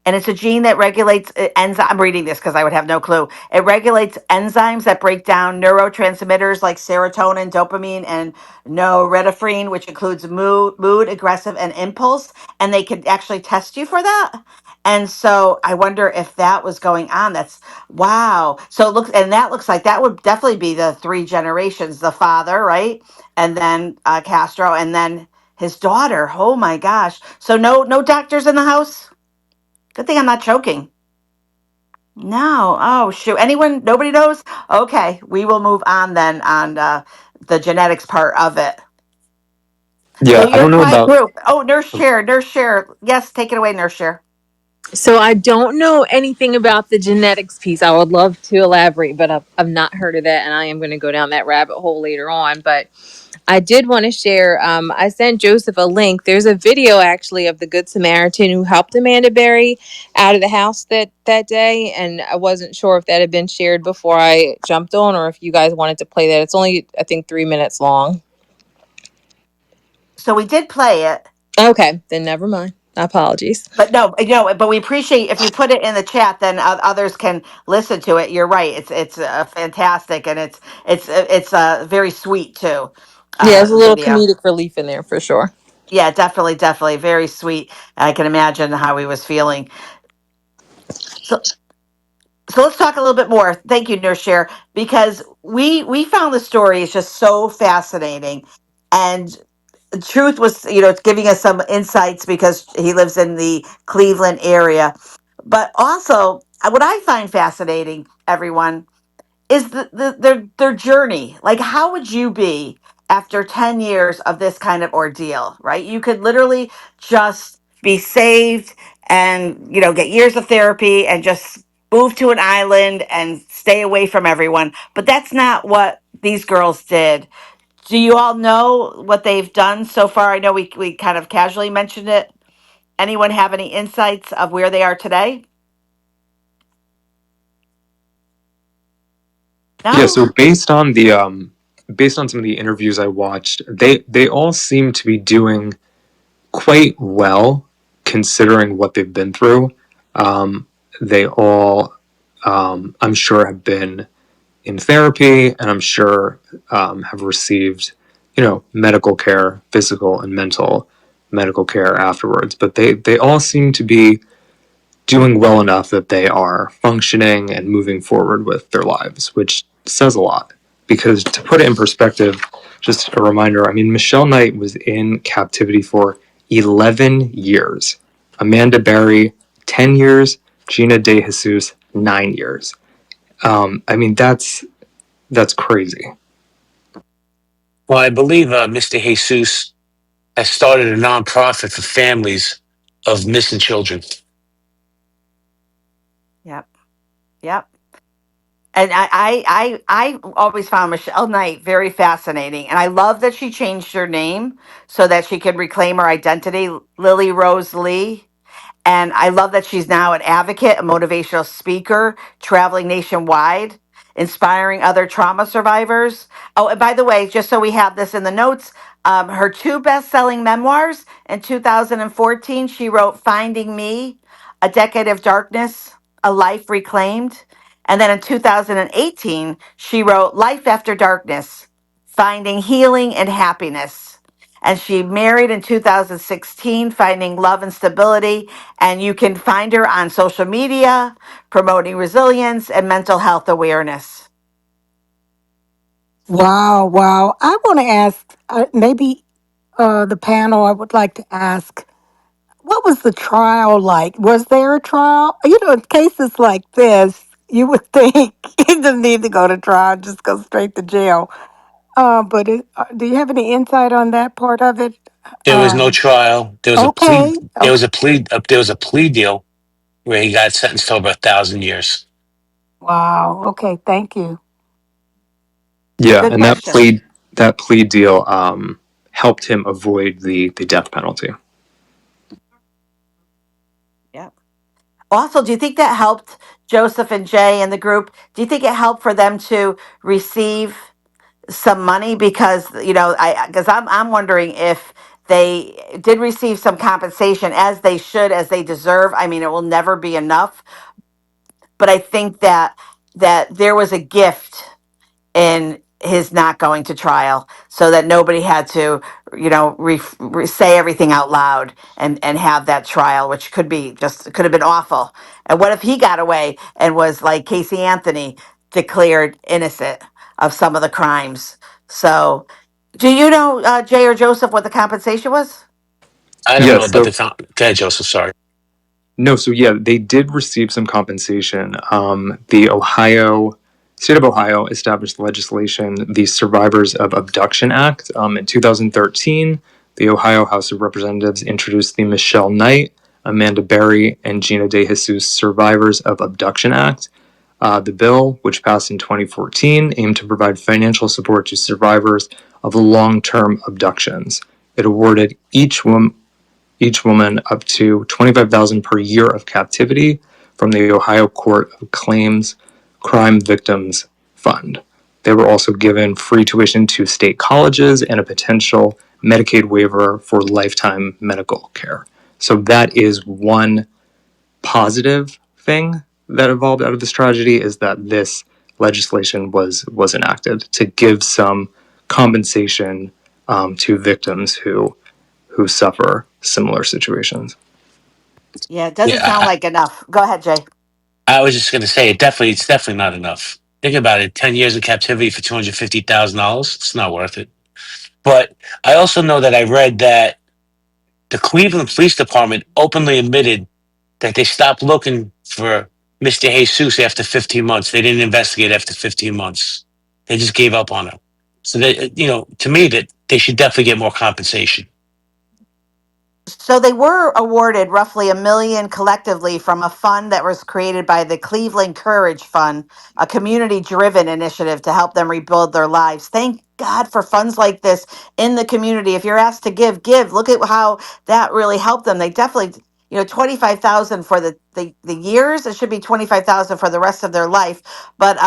And it's a gene that regulates enzyme. I'm reading this because I would have no clue. It regulates enzymes that break down neurotransmitters like serotonin, dopamine, and norepinephrine, which includes mood, aggressive, and impulse. And they could actually test you for that. And so I wonder if that was going on. That's wow. So it looks, and that looks like that would definitely be the three generations: the father, right, and then Castro, and then his daughter. Oh my gosh. So no doctors in the house. Good thing I'm not choking. No. Oh, shoot. Anyone? Nobody knows? Okay. We will move on then on the genetics part of it. So
Yeah, I
you're a
don't know
quiet
about.
group. Oh, Nurse Chair. Nurse Chair. Yes, take it away, Nurse Chair.
So I don't know anything about the genetics piece. I would love to elaborate, but I've not heard of that, and I am going to go down that rabbit hole later on. But I did want to share. I sent Joseph a link. There's a video actually of the Good Samaritan who helped Amanda Berry out of the house that day, and I wasn't sure if that had been shared before I jumped on, or if you guys wanted to play that. It's only, I think, 3 minutes long.
So we did play it,
Okay, then never mind. Apologies.
but no, but we appreciate if you put it in the chat, then others can listen to it. You're right. It's fantastic, and it's very sweet too.
Yeah, there's a little
Video.
comedic relief in there for sure.
Yeah, definitely, very sweet. I can imagine how he was feeling. So so let's talk a little bit more. Thank you, Nurse Share, because we found the story is just so fascinating, and the truth was, it's giving us some insights because he lives in the Cleveland area, but also what I find fascinating, everyone, is their journey. Like, how would you be after 10 years of this kind of ordeal, right? You could literally just be saved and, get years of therapy and just move to an island and stay away from everyone. But that's not what these girls did. Do you all know what they've done so far? I know we kind of casually mentioned it. Anyone have any insights of where they are today?
Yeah,
No?
so based on some of the interviews I watched, they all seem to be doing quite well considering what they've been through. They all, I'm sure, have been in therapy, and I'm sure have received, medical care, physical and mental medical care afterwards. But they all seem to be doing well enough that they are functioning and moving forward with their lives, which says a lot. Because to put it in perspective, just a reminder, I mean, Michelle Knight was in captivity for 11 years. Amanda Berry, 10 years. Gina De Jesus, 9 years. I mean, that's crazy.
Well, I believe Mr. Jesus has started a nonprofit for families of missing children.
Yep. Yep. And I always found Michelle Knight very fascinating. And I love that she changed her name so that she could reclaim her identity, Lily Rose Lee. And I love that she's now an advocate, a motivational speaker, traveling nationwide, inspiring other trauma survivors. Oh, and by the way, just so we have this in the notes, her two best selling memoirs in 2014, she wrote Finding Me, A Decade of Darkness, A Life Reclaimed. And then in 2018, she wrote Life After Darkness, Finding Healing and Happiness. And she married in 2016, finding love and stability. And you can find her on social media, promoting resilience and mental health awareness.
Wow, wow. I want to ask, maybe the panel, I would like to ask, what was the trial like? Was there a trial? In cases like this, you would think you didn't need to go to trial, just go straight to jail. But do you have any insight on that part of it?
There was no trial. There was a plea.
Okay.
There was
Okay.
a plea. There was a plea deal where he got sentenced to over 1,000 years.
Wow. Okay. Thank you.
Yeah,
Good
and
question.
that plea deal helped him avoid the death penalty.
Yeah. Also, do you think that helped Joseph and Jay and the group? Do you think it helped for them to receive some money? Because I'm wondering if they did receive some compensation, as they should, as they deserve. I mean, it will never be enough, but I think that there was a gift in his not going to trial, so that nobody had to, say everything out loud and have that trial, which could have been awful. And what if he got away and was like Casey Anthony, declared innocent of some of the crimes? So, do you know, Jay or Joseph, what the compensation was?
I don't
Yeah,
know about
so
the time. Go ahead, Joseph. Sorry.
no, so yeah, they did receive some compensation. The Ohio state of Ohio established legislation, the Survivors of Abduction Act. In 2013, the Ohio House of Representatives introduced the Michelle Knight, Amanda Berry, and Gina De Jesus Survivors of Abduction Act. The bill, which passed in 2014, aimed to provide financial support to survivors of long-term abductions. It awarded each woman up to $25,000 per year of captivity from the Ohio Court of Claims Crime Victims Fund. They were also given free tuition to state colleges and a potential Medicaid waiver for lifetime medical care. So that is one positive thing that evolved out of this tragedy, is that this legislation was enacted to give some compensation to victims who suffer similar situations.
Yeah, it doesn't
Yeah,
sound like enough. Go ahead, Jay.
I was just going to say it's definitely not enough. Think about it: 10 years in captivity for $250,000. It's not worth it. But I also know that I read that the Cleveland Police Department openly admitted that they stopped looking for Mr. Jesus after 15 months. They didn't investigate after 15 months. They just gave up on him. So to me, that they should definitely get more compensation.
So they were awarded roughly $1 million collectively from a fund that was created by the Cleveland Courage Fund, a community-driven initiative to help them rebuild their lives. Thank God for funds like this in the community. If you're asked to give, give. Look at how that really helped them. They definitely, 25,000 for the years. It should be 25,000 for the rest of their life. But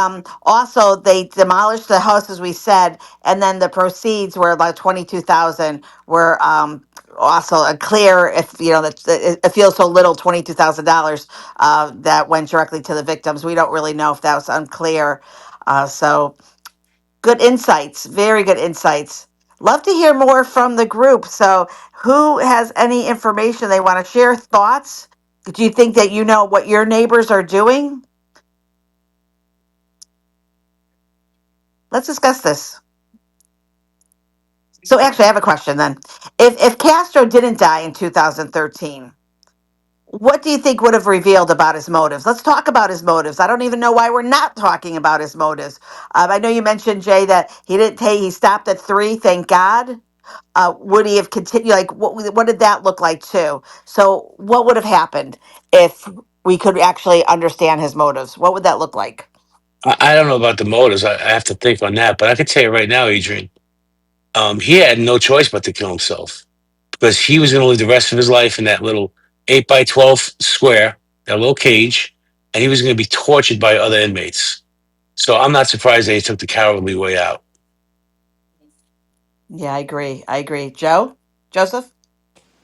also they demolished the house, as we said, and then the proceeds were about 22,000 were also a clear, if that it feels so little, $22,000 that went directly to the victims. We don't really know if that was unclear. So good insights, very good insights. Love to hear more from the group. So who has any information they want to share, thoughts? Do you think that you know what your neighbors are doing? Let's discuss this. So actually, I have a question then. If Castro didn't die in 2013, what do you think would have revealed about his motives? Let's talk about his motives. I don't even know why we're not talking about his motives. I know you mentioned, Jay, that he didn't take, he stopped at 3, thank God. Would he have continued? Like, what did that look like too? So, what would have happened if we could actually understand his motives? What would that look like?
I don't know about the motives. I have to think on that. But I can tell you right now, Adrian, he had no choice but to kill himself because he was going to live the rest of his life in that little 8 by 12 square, that little cage, and he was going to be tortured by other inmates. So I'm not surprised that he took the cowardly way out.
Yeah, I agree. I agree. Joe? Joseph?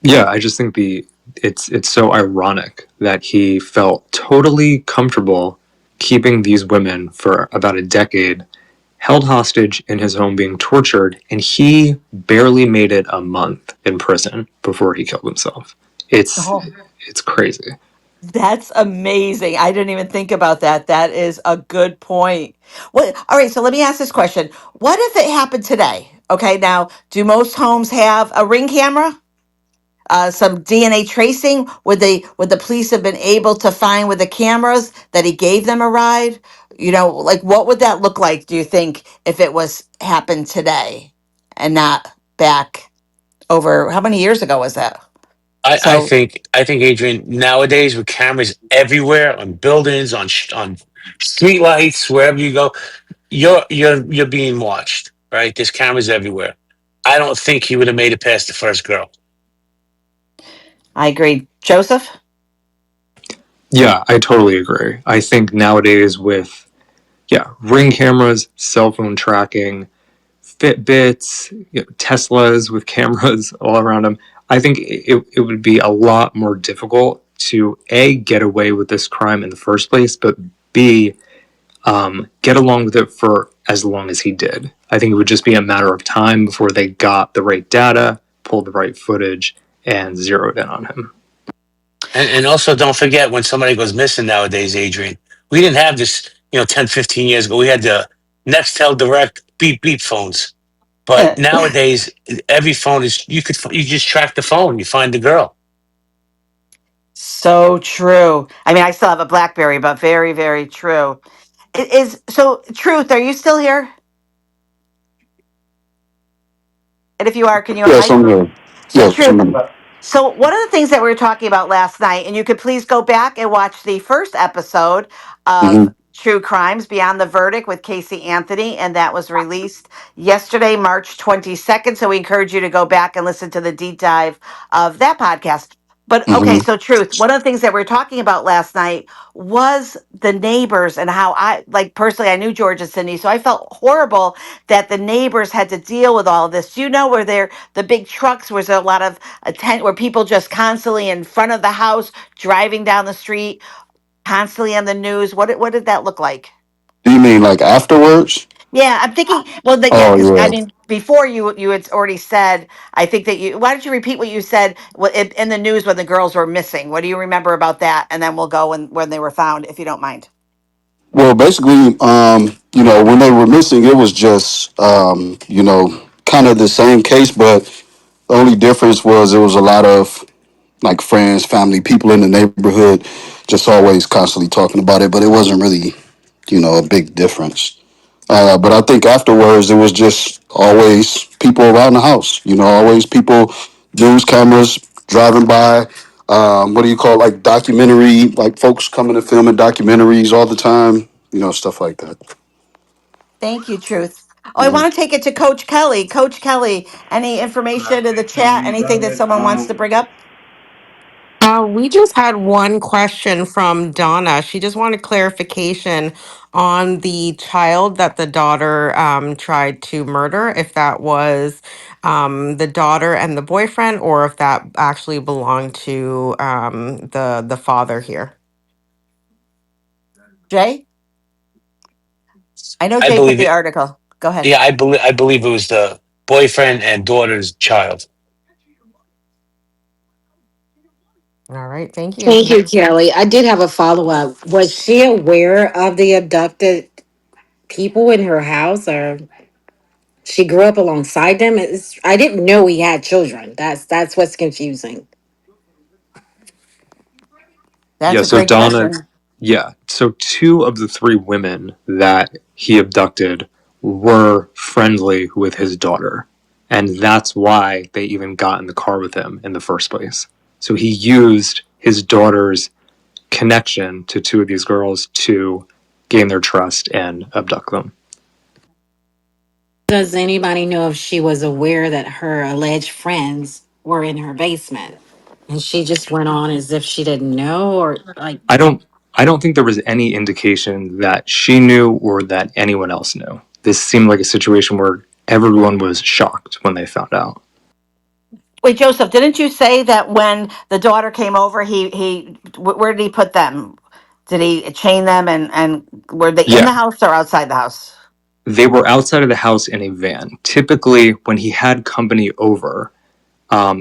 Yeah, I just think it's so ironic that he felt totally comfortable keeping these women for about a decade, held hostage in his home being tortured, and he barely made it a month in prison before he killed himself. It's
Oh,
it's crazy.
that's amazing. I didn't even think about that. That is a good point. What? All right, so let me ask this question. What if it happened today? Okay, now, do most homes have a ring camera? Some DNA tracing? Would the police have been able to find with the cameras that he gave them a ride? Like what would that look like, do you think, if it was happened today and not back? over how many years ago was that?
I
So
think Adrian, nowadays with cameras everywhere on buildings, on street lights, wherever you go, you're being watched, right? There's cameras everywhere. I don't think he would have made it past the first girl.
I agree. Joseph?
Yeah, I totally agree. I think nowadays with ring cameras, cell phone tracking, Fitbits, Teslas with cameras all around them, I think it would be a lot more difficult to A, get away with this crime in the first place, but B, get along with it for as long as he did. I think it would just be a matter of time before they got the right data, pulled the right footage, and zeroed in on him.
And also don't forget when somebody goes missing nowadays, Adrian, we didn't have this, 10, 15 years ago. We had the Nextel Direct beep beep phones. But nowadays, every phone is you just track the phone, you find the girl.
So true. I mean, I still have a BlackBerry, but very, very true. It is so. Truth, are you still here? And if you are, can you
Yes,
unmic?
I'm here.
So,
Yes, I'm
Truth,
here.
so one of the things that we were talking about last night, and you could please go back and watch the first episode of
Hmm.
True Crimes Beyond the Verdict with Casey Anthony, and that was released yesterday, March 22nd. So we encourage you to go back and listen to the deep dive of that podcast. But okay,
Hmm.
so Truth, one of the things that we were talking about last night was the neighbors and how I, like personally, I knew George and Cindy, so I felt horrible that the neighbors had to deal with all of this. Do you know where the big trucks was a lot of a tent where people just constantly in front of the house, driving down the street, constantly on the news. What did that look like?
Do you mean like afterwards?
Yeah, I'm thinking. Well, yeah,
Oh
because I
yeah.
mean, before you had already said. I think that you. Why don't you repeat what you said in the news when the girls were missing? What do you remember about that? And then we'll go when they were found, if you don't mind.
Well, basically, when they were missing, it was just, kind of the same case, but the only difference was it was a lot of like friends, family, people in the neighborhood, just always constantly talking about it. But it wasn't really, a big difference. But I think afterwards, it was just always people around the house. Always people, news cameras driving by. What do you call it? Like documentary, like folks coming to filming documentaries all the time. Stuff like that.
Thank you, Truth. Oh, I
Mhm.
want to take it to Coach Kelly. Coach Kelly, any information in the chat? Anything that someone wants to bring up?
We just had one question from Donna. She just wanted clarification on the child that the daughter tried to murder, if that was the daughter and the boyfriend, or if that actually belonged to the father here.
Jay? I know
I
Jay put
believe
the
it.
article. Go ahead.
Yeah, I believe it was the boyfriend and daughter's child.
All right, thank you.
Thank you, Kelly. I did have a follow up. Was she aware of the abducted people in her house, or she grew up alongside them? I didn't know he had children. That's what's confusing.
That's
Yeah,
a
so
great
Donna,
question.
so two of the three women that he abducted were friendly with his daughter. And that's why they even got in the car with him in the first place. So he used his daughter's connection to two of these girls to gain their trust and abduct them.
Does anybody know if she was aware that her alleged friends were in her basement? And she just went on as if she didn't know, or like,
I don't I don't think there was any indication that she knew or that anyone else knew. This seemed like a situation where everyone was shocked when they found out.
Wait, Joseph, didn't you say that when the daughter came over, where did he put them? Did he chain them and were they in
Yeah,
the house or outside the house?
they were outside of the house in a van. Typically, when he had company over,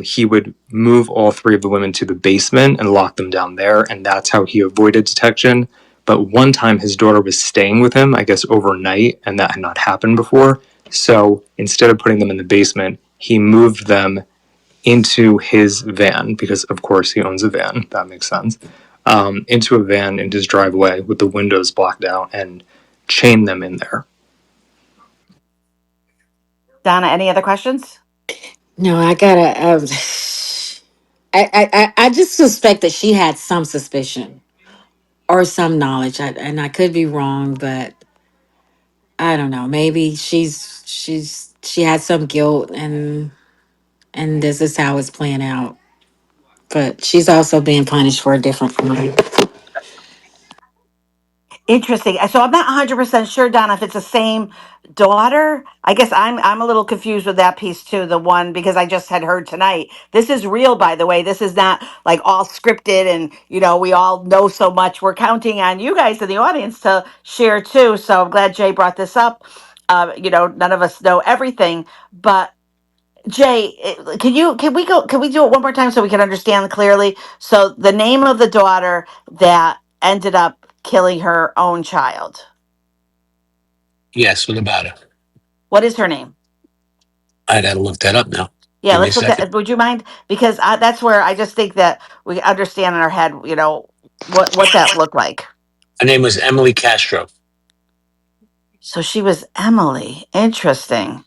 he would move all three of the women to the basement and lock them down there, and that's how he avoided detection. But one time his daughter was staying with him, I guess overnight, and that had not happened before. So instead of putting them in the basement, he moved them into his van, because of course he owns a van, that makes sense, into a van in his driveway with the windows blocked out and chained them in there.
Donna, any other questions?
No, I gotta. I just suspect that she had some suspicion or some knowledge, and I could be wrong, but I don't know. Maybe she had some guilt, and this is how it's playing out. But she's also being punished for a different crime.
Interesting. So I'm not 100% sure, Donna, if it's the same daughter. I guess I'm a little confused with that piece too. The one because I just had heard tonight. This is real, by the way. This is not like all scripted, and we all know so much. We're counting on you guys in the audience to share too. So I'm glad Jay brought this up. None of us know everything, but Jay, can we do it one more time so we can understand clearly? So the name of the daughter that ended up killing her own child.
Yes, what about it?
What is her name?
I gotta look that up now.
Yeah,
Give me a
let's look
second.
at. Would you mind? Because that's where I just think that we understand in our head, what that looked like.
Her name was Emily Castro.
So she was Emily. Interesting.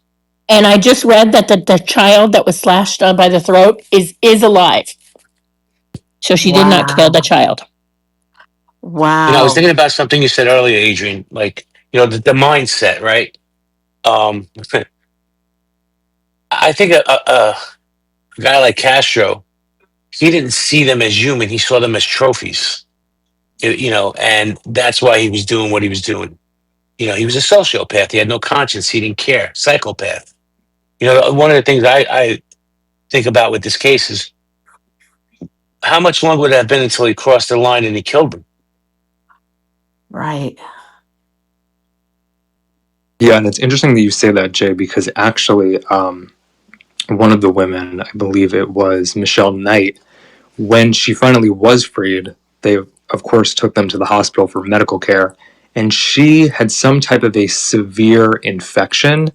And I just read that the child that was slashed by the throat is alive. So she did not kill the
Wow.
child.
I was
Wow.
thinking about something you said earlier, Adrian. Like, the mindset, right? Um, I think a guy like Castro, he didn't see them as human. He saw them as trophies. And that's why he was doing what he was doing. He was a sociopath. He had no conscience. He didn't care. Psychopath. One of the things I think about with this case is how much longer would it have been until he crossed the line and he killed him?
Right.
Yeah, and it's interesting that you say that, Jay, because actually, one of the women, I believe it was Michelle Knight, when she finally was freed, they, of course, took them to the hospital for medical care. And she had some type of a severe infection,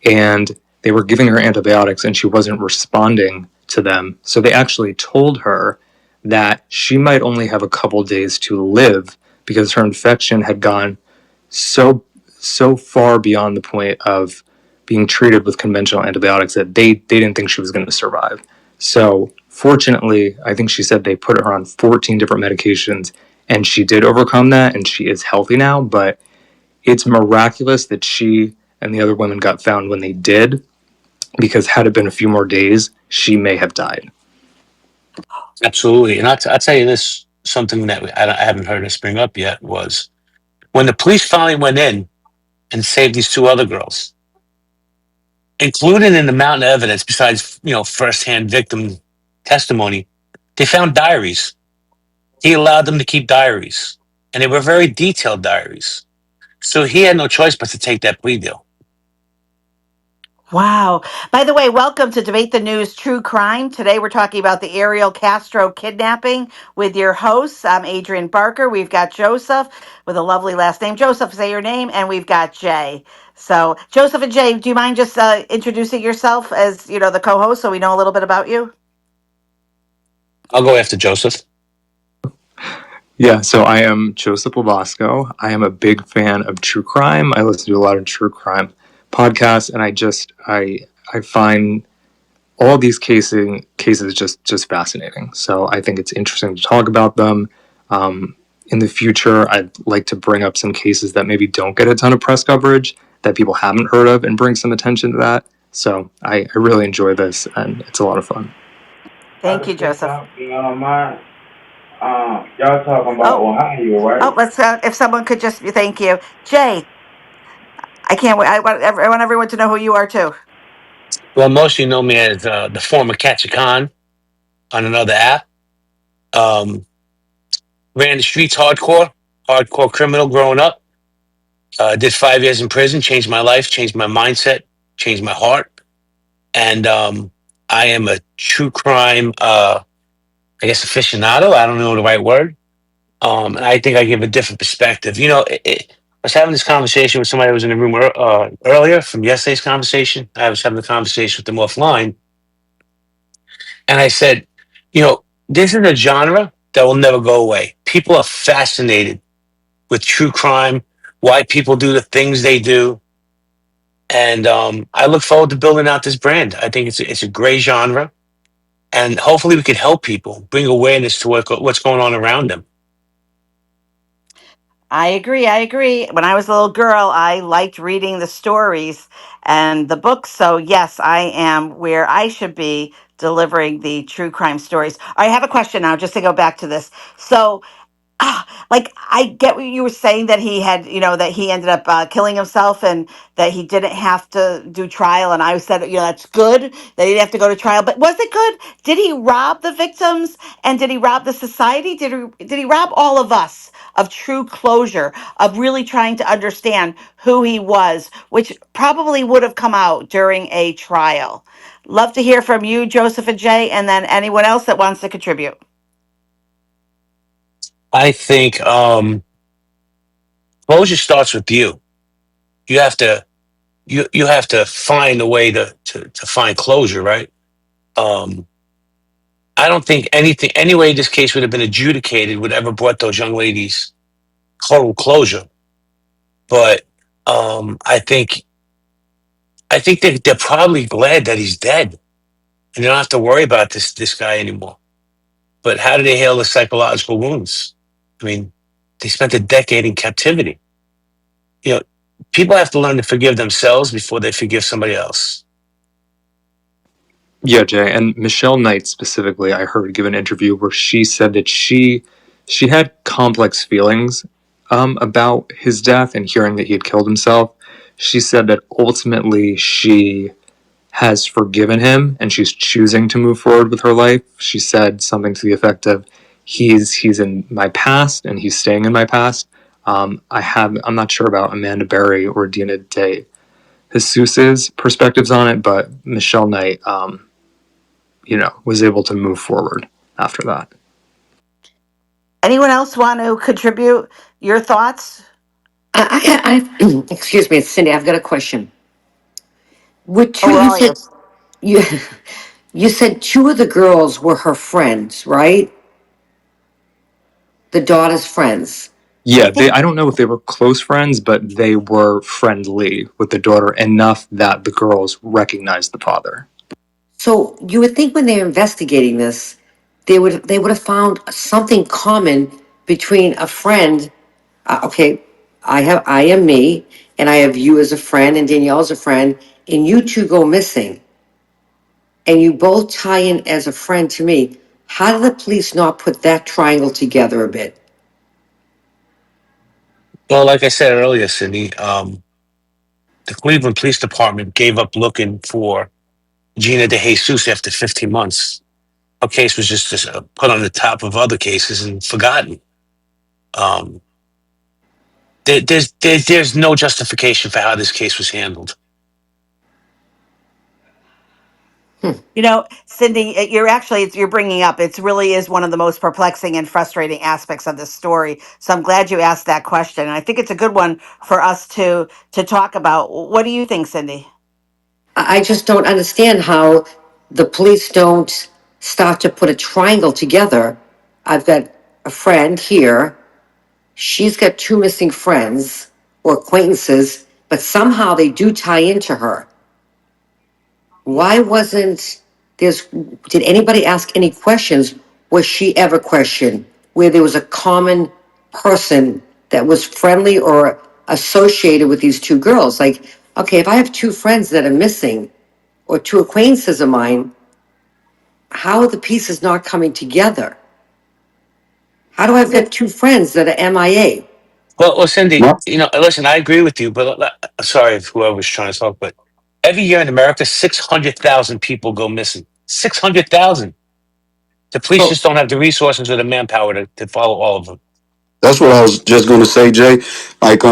and they were giving her antibiotics, and she wasn't responding to them. So they actually told her that she might only have a couple days to live because her infection had gone so far beyond the point of being treated with conventional antibiotics that they didn't think she was going to survive. So fortunately, I think she said they put her on 14 different medications, and she did overcome that, and she is healthy now. But it's miraculous that she and the other women got found when they did, because had it been a few more days, she may have died.
Absolutely. And I'll tell you this, something that I haven't heard us bring up yet was when the police finally went in and saved these two other girls, included in the mountain of evidence, besides, firsthand victim testimony, they found diaries. He allowed them to keep diaries, and they were very detailed diaries. So he had no choice but to take that plea deal.
Wow. By the way, welcome to Debate the News True Crime. Today we're talking about the Ariel Castro kidnapping with your hosts. I'm Adrian Barker. We've got Joseph with a lovely last name. Joseph, say your name. And we've got Jay. So, Joseph and Jay, do you mind just introducing yourself as, the co-host so we know a little bit about you?
I'll go after Joseph.
Yeah, so I am Joseph Labasco. I am a big fan of true crime. I listen to a lot of true crime podcasts, and I find all these cases just fascinating. So I think it's interesting to talk about them. In the future, I'd like to bring up some cases that maybe don't get a ton of press coverage that people haven't heard of, and bring some attention to that. So I really enjoy this, and it's a lot of fun.
I
Thank you,
just say
Joseph.
something, you don't mind. Y'all talking about
Oh,
Ohio, right?
let's, if someone could just, thank you. Jay, I can't wait. I want everyone to know who you are too.
Well, most of you know me as the former Catch a Con on another app. Um, Ran the streets hardcore criminal growing up. Did 5 years in prison, changed my life, changed my mindset, changed my heart. And I am a true crime, I guess, aficionado. I don't know the right word. And I think I give a different perspective. I was having this conversation with somebody who was in the room earlier from yesterday's conversation. I was having a conversation with them offline. And I said, this is a genre that will never go away. People are fascinated with true crime, why people do the things they do. And I look forward to building out this brand. I think it's a great genre, and hopefully we can help people bring awareness to what's going on around them.
I agree. I agree. When I was a little girl, I liked reading the stories and the books. So, yes, I am where I should be delivering the true crime stories. I have a question now, just to go back to this. So, like I get what you were saying that he had, that he ended up killing himself and that he didn't have to do trial. And I said, that's good that he didn't have to go to trial. But was it good? Did he rob the victims and did he rob the society? Did he rob all of us of true closure, of really trying to understand who he was, which probably would have come out during a trial? Love to hear from you, Joseph and Jay, and then anyone else that wants to contribute.
I think closure starts with you. You have to you have to find a way to find closure, right? Um, I don't think any way this case would have been adjudicated would ever brought those young ladies total closure. But I think they're probably glad that he's dead and they don't have to worry about this guy anymore. But how do they heal the psychological wounds? I mean, they spent a decade in captivity. You know, people have to learn to forgive themselves before they forgive somebody else.
Yeah, Jay, and Michelle Knight specifically, I heard give an interview where she said that she had complex feelings about his death and hearing that he had killed himself. She said that ultimately she has forgiven him and she's choosing to move forward with her life. She said something to the effect of, "He's in my past and he's staying in my past." I'm not sure about Amanda Berry or Dina De Jesus's perspectives on it, but Michelle Knight, was able to move forward after that.
Anyone else want to contribute your thoughts?
Excuse me, it's Cindy. I've got a question. Would
Oh,
two,
we're
you
all
said
ears.
you you said two of the girls were her friends, right? The daughter's friends.
I
Yeah,
think
I don't know if they were close friends, but they were friendly with the daughter enough that the girls recognized the father.
So you would think when they're investigating this, they would have found something common between a friend. Okay, I am me, and I have you as a friend, and Danielle as a friend, and you two go missing, and you both tie in as a friend to me. How did the police not put that triangle together a bit?
Well, like I said earlier, Cindy, the Cleveland Police Department gave up looking for Gina De Jesus after 15 months. Her case was just put on the top of other cases and forgotten. Um, there's no justification for how this case was handled.
Cindy, you're bringing up, it really is one of the most perplexing and frustrating aspects of this story. So I'm glad you asked that question. And I think it's a good one for us to talk about. What do you think, Cindy?
I just don't understand how the police don't start to put a triangle together. I've got a friend here. She's got two missing friends or acquaintances, but somehow they do tie into her. Why wasn't there's, did anybody ask any questions? Was she ever questioned where there was a common person that was friendly or associated with these two girls? Like, okay, if I have two friends that are missing or two acquaintances of mine, how are the pieces not coming together? How do I have two friends that are MIA?
Well, Cindy,
My,
listen, I agree with you, but sorry if whoever was trying to talk, but every year in America, 600,000 people go missing. 600,000. The police
Oh,
just don't have the resources or the manpower to follow all of them.
that's what I was just going to say, Jay. Like,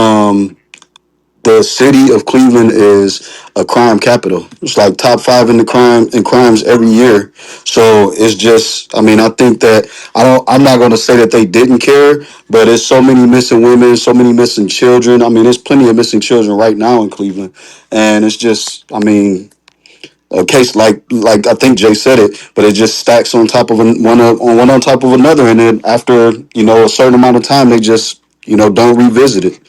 the city of Cleveland is a crime capital. It's like top five in the crimes every year. So it's just, I mean, I think that I'm not going to say that they didn't care, but it's so many missing women, so many missing children. I mean, there's plenty of missing children right now in Cleveland, and it's just, I mean, a case like I think Jay said it, but it just stacks on top of one on top of another, and then after a certain amount of time, they just don't revisit it.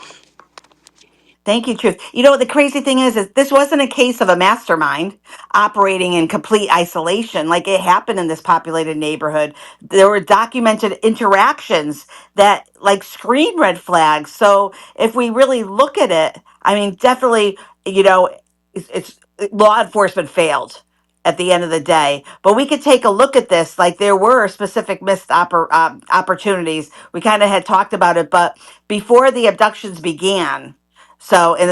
Thank you, Truth. You know, the crazy thing is this wasn't a case of a mastermind operating in complete isolation like it happened in this populated neighborhood. There were documented interactions that like screen red flags. So if we really look at it, I mean, definitely, you know, it's law enforcement failed at the end of the day. But we could take a look at this. Like there were specific missed opportunities. We kind of had talked about it, but before the abductions began, so in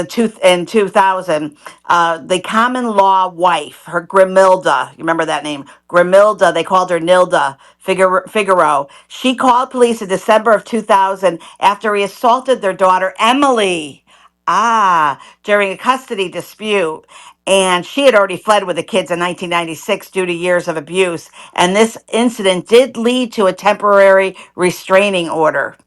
2000, the common law wife, her Grimilda, you remember that name? Grimilda, they called her Nilda Figaro. She called police in December of 2000 after he assaulted their daughter Emily. During a custody dispute. And she had already fled with the kids in 1996 due to years of abuse. And this incident did lead to a temporary restraining order,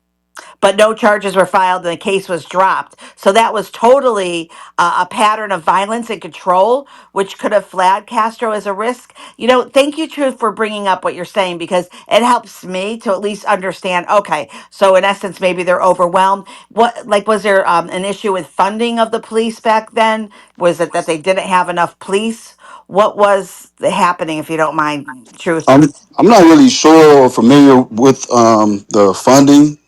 but no charges were filed and the case was dropped. So that was totally a pattern of violence and control, which could have flagged Castro as a risk. You know, thank you, Truth, for bringing up what you're saying because it helps me to at least understand. Okay, so in essence, maybe they're overwhelmed. What, like, was there an issue with funding of the police back then? Was it that they didn't have enough police? What was happening, if you don't mind, Truth?
I'm I'm not really sure or familiar with the funding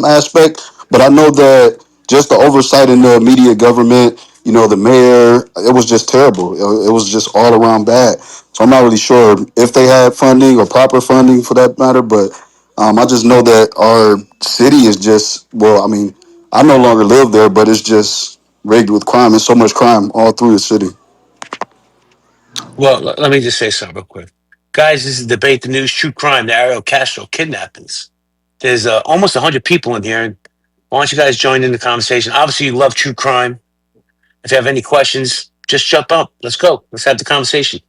aspect, but I know that just the oversight in the immediate government, you know, the mayor, it was just terrible. It was just all around bad. So I'm not really sure if they had funding or proper funding for that matter, but I just know that our city is just, well, I mean, I no longer live there, but it's just rigged with crime. There's so much crime all through the city.
Well, let me just say something real quick. Guys, this is Debate the News True Crime, the Ariel Castro kidnappings. There's almost 100 people in here. And why don't you guys join in the conversation? Obviously, you love true crime. If you have any questions, just jump up. Let's go. Let's have the conversation.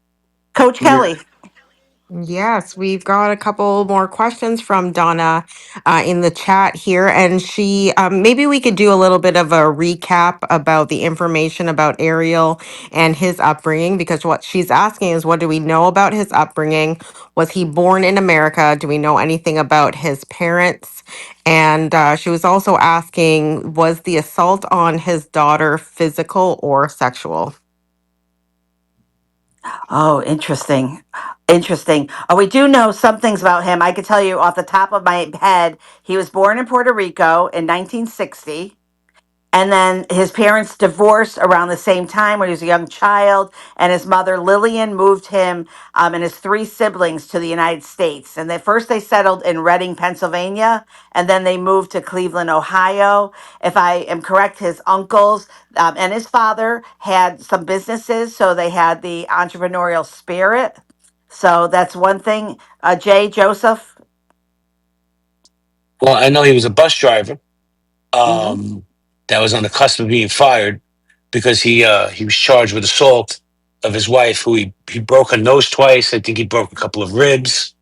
Coach Kelly.
Yes, we've got a couple more questions from Donna in the chat here. And she, maybe we could do a little bit of a recap about the information about Ariel and his upbringing, because what she's asking is, what do we know about his upbringing? Was he born in America? Do we know anything about his parents? And she was also asking, was the assault on his daughter physical or sexual?
Oh, interesting. Interesting. Oh, we do know some things about him. I could tell you off the top of my head, he was born in Puerto Rico in 1960. And then his parents divorced around the same time when he was a young child. And his mother, Lillian, moved him and his three siblings to the United States. And first they settled in Reading, Pennsylvania, and then they moved to Cleveland, Ohio. If I am correct, his uncles and his father had some businesses, so they had the entrepreneurial spirit. So that's one thing. Jay, Joseph.
Well, I know he was a bus driver
Hmm.
that was on the cusp of being fired because he was charged with assault of his wife, who he broke her nose twice. I think he broke a couple of ribs.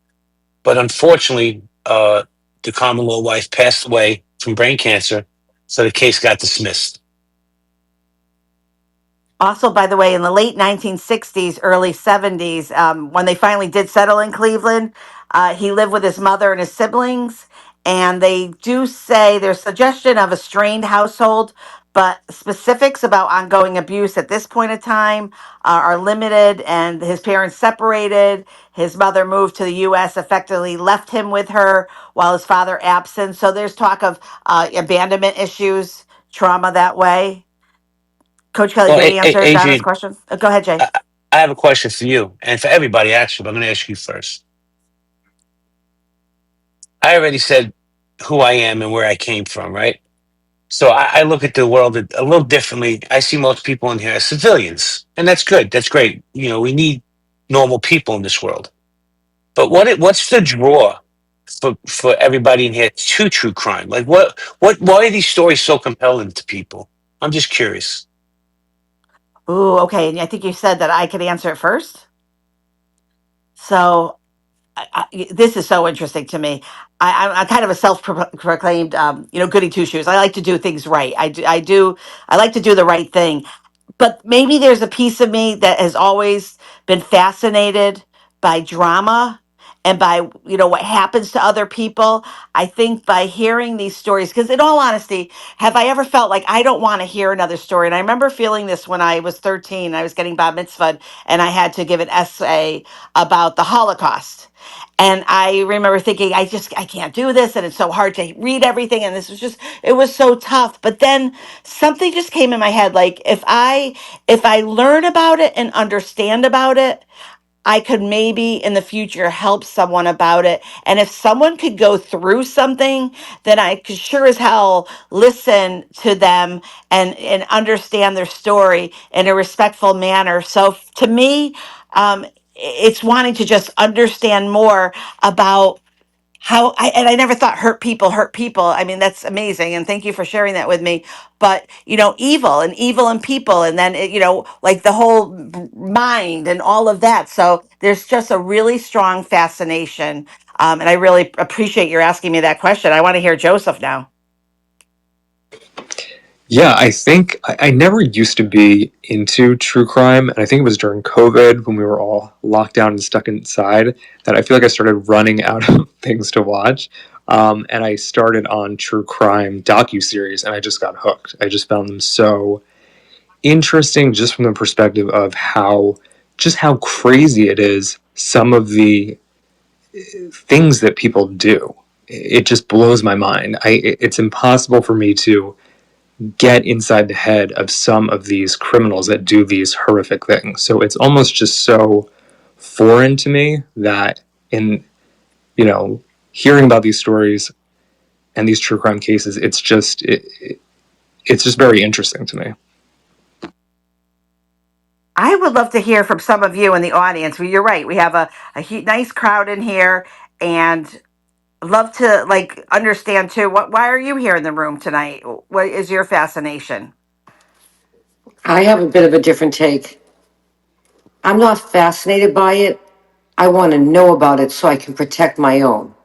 But unfortunately, the common law wife passed away from brain cancer, so the case got dismissed.
Also, by the way, in the late 1960s, early 70s, when they finally did settle in Cleveland, he lived with his mother and his siblings. And they do say there's suggestion of a strained household, but specifics about ongoing abuse at this point in time are limited. And his parents separated. His mother moved to the U.S., effectively left him with her while his father absent. So there's talk of abandonment issues, trauma that way. Coach Kelly,
Well,
did he answer Donna's
Adrian,
question? Go ahead, Jay.
I, I have a question for you and for everybody, actually, but I'm going to ask you first. I already said who I am and where I came from, right? So I look at the world a little differently. I see most people in here as civilians, and that's good. That's great. You know, we need normal people in this world. But what's the draw for everybody in here to true crime? Like, why are these stories so compelling to people? I'm just curious.
Ooh, okay. And I think you said that I could answer it first. So this is so interesting to me. I'm kind of a self-proclaimed, goody two shoes. I like to do things right. I like to do the right thing. But maybe there's a piece of me that has always been fascinated by drama and by what happens to other people. I think by hearing these stories, because in all honesty, have I ever felt like I don't want to hear another story? And I remember feeling this when I was 13. I was getting bat mitzvahed, and I had to give an essay about the Holocaust. And I remember thinking, I can't do this, and it's so hard to read everything, and it was so tough. But then something just came in my head, like if I learn about it and understand about it, I could maybe in the future help someone about it. And if someone could go through something, then I could sure as hell listen to them and understand their story in a respectful manner. So to me, it's wanting to just understand more about and I never thought hurt people. I mean, that's amazing. And thank you for sharing that with me. But, evil and people, and then, like the whole mind and all of that. So there's just a really strong fascination. And I really appreciate your asking me that question. I want to hear Joseph now.
Yeah, I think I never used to be into true crime, and I think it was during COVID when we were all locked down and stuck inside that I feel like I started running out of things to watch. And I started on true crime docuseries, and I just got hooked. I just found them so interesting, just from the perspective of how crazy it is. Some of the things that people do, it just blows my mind. It's impossible for me to get inside the head of some of these criminals that do these horrific things. So it's almost just so foreign to me that in hearing about these stories and these true crime cases, it's just very interesting to me.
I would love to hear from some of you in the audience. Well, you're right. We have a nice crowd in here, and love to understand too. Why are you here in the room tonight? What is your fascination?
I have a bit of a different take. I'm not fascinated by it. I want to know about it so I can protect my own.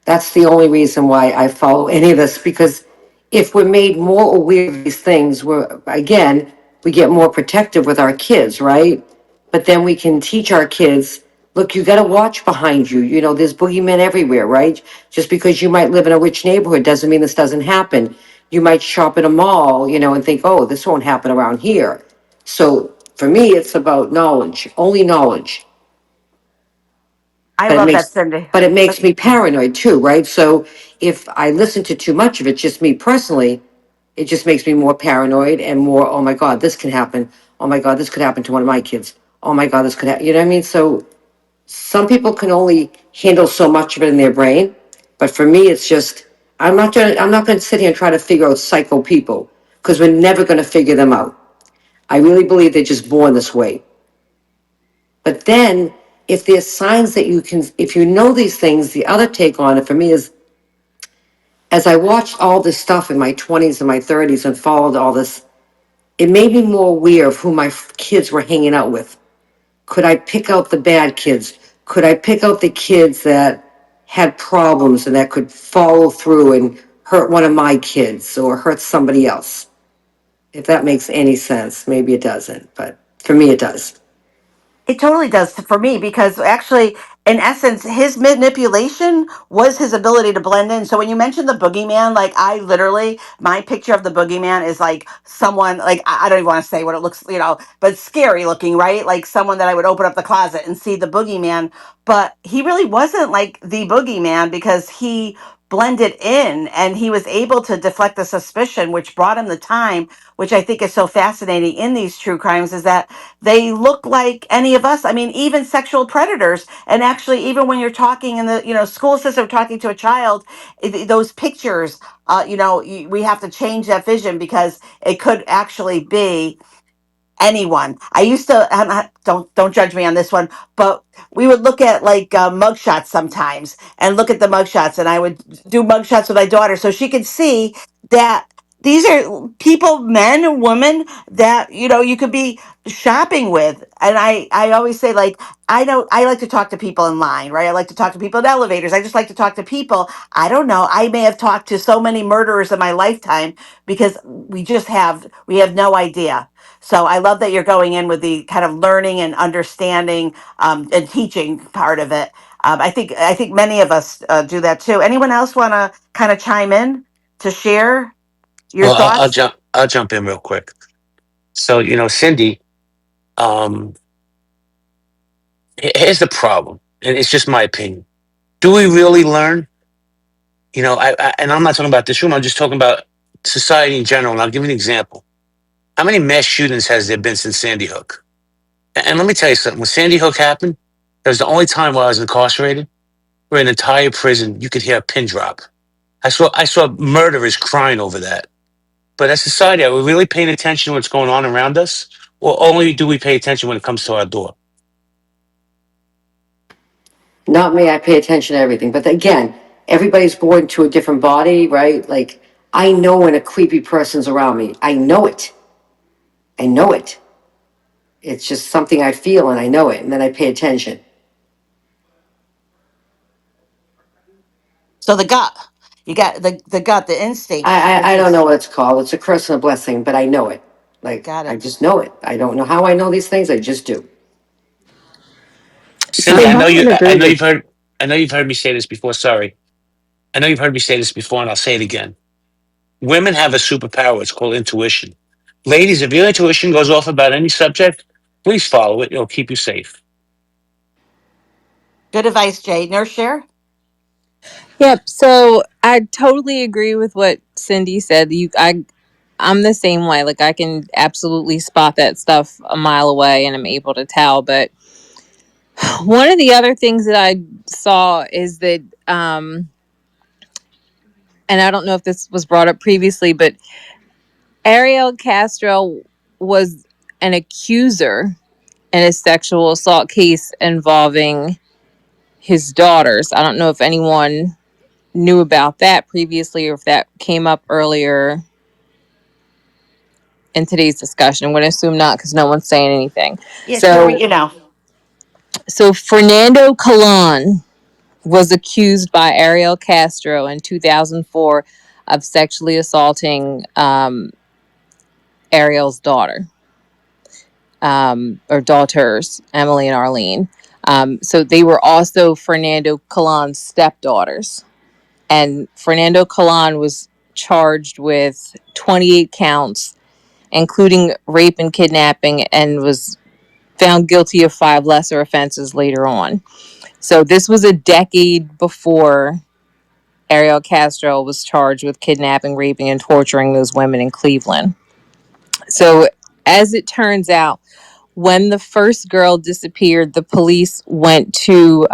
That's the only reason why I follow any of this, because if we're made more aware of these things, we get more protective with our kids, right? But then we can teach our kids, look, you got to watch behind you. There's boogeymen everywhere, right? Just because you might live in a rich neighborhood doesn't mean this doesn't happen. You might shop at a mall, and think, oh, this won't happen around here. So for me, it's about knowledge, only knowledge.
I
but it
love that,
makes
Cindy.
but it makes me paranoid too, right? So if I listen to too much of it, just me personally, it just makes me more paranoid and more, oh my God, this can happen. Oh my God, this could happen to one of my kids. Oh my God, this could happen. You know what I mean? So some people can only handle so much of it in their brain. But for me, it's just, I'm not gonna sit here and try to figure out psycho people, because we're never gonna figure them out. I really believe they're just born this way. But then, if there's signs that if you know these things, the other take on it for me is, as I watched all this stuff in my 20s and my 30s and followed all this, it made me more aware of who my kids were hanging out with. Could I pick out the bad kids? Could I pick out the kids that had problems and that could follow through and hurt one of my kids or hurt somebody else? If that makes any sense, maybe it doesn't, but for me, it does.
It totally does for me, because actually, in essence, his manipulation was his ability to blend in. So when you mentioned the boogeyman, like I literally, my picture of the boogeyman is like someone, like I don't even want to say what it looks, but scary looking, right? Like someone that I would open up the closet and see the boogeyman. But he really wasn't like the boogeyman, because he blended in and he was able to deflect the suspicion, which brought him the time, which I think is so fascinating in these true crimes, is that they look like any of us. I mean, even sexual predators. And actually, even when you're talking in the school system, talking to a child, those pictures, we have to change that vision, because it could actually be anyone. I used to, don't judge me on this one, but we would look at mugshots sometimes, and look at the mugshots, and I would do mugshots with my daughter so she could see that these are people, men and women, that you could be shopping with. And I always say, like, I like to talk to people in line, right? I like to talk to people in elevators. I just like to talk to people. I don't know, I may have talked to so many murderers in my lifetime, because we have no idea. So I love that you're going in with the kind of learning and understanding, and teaching part of it. I think many of us do that too. Anyone else want to kind of chime in to share your
Well, I'll
thoughts?
jump. I'll jump in real quick. So, Cindy, um, here's the problem, and it's just my opinion. Do we really learn? And I'm not talking about this room. I'm just talking about society in general. And I'll give you an example. How many mass shootings has there been since Sandy Hook? And let me tell you something. When Sandy Hook happened, that was the only time while I was incarcerated where an entire prison you could hear a pin drop. I saw murderers crying over that. But as society, are we really paying attention to what's going on around us, or only do we pay attention when it comes to our door?
Not me, I pay attention to everything. But again, everybody's born to a different body, right? Like, I know when a creepy person's around me. I know it. I know it. It's just something I feel and I know it, and then I pay attention.
So the gut, you got the gut, the instinct.
I don't know what it's called. It's a curse and a blessing, but I know it. Like,
Got
I
it.
just know it. I don't know how I know these things. I just do.
Cindy,
I
I know
happen
you.
to
I
agree
know
with.
you've heard. I know you've heard me say this before. Sorry, I know you've heard me say this before, and I'll say it again. Women have a superpower. It's called intuition. Ladies, if your intuition goes off about any subject, please follow it. It'll keep you safe.
Good advice, Jay. Nurse share.
Yep. So I totally agree with what Cindy said. I'm the same way. Like I can absolutely spot that stuff a mile away, and I'm able to tell. But one of the other things that I saw is that, and I don't know if this was brought up previously, but Ariel Castro was an accuser in a sexual assault case involving his daughters. I don't know if anyone knew about that previously or if that came up earlier in today's discussion. I'm going to assume not because no one's saying anything.
Yeah, share what
So,
you know.
so Fernando Colon was accused by Ariel Castro in 2004 of sexually assaulting Ariel's daughter, or daughters, Emily and Arlene. So they were also Fernando Colon's stepdaughters. And Fernando Colon was charged with 28 counts, including rape and kidnapping, and was found guilty of 5 lesser offenses later on. So this was a decade before Ariel Castro was charged with kidnapping, raping, and torturing those women in Cleveland. So, as it turns out, when the first girl disappeared, the police went to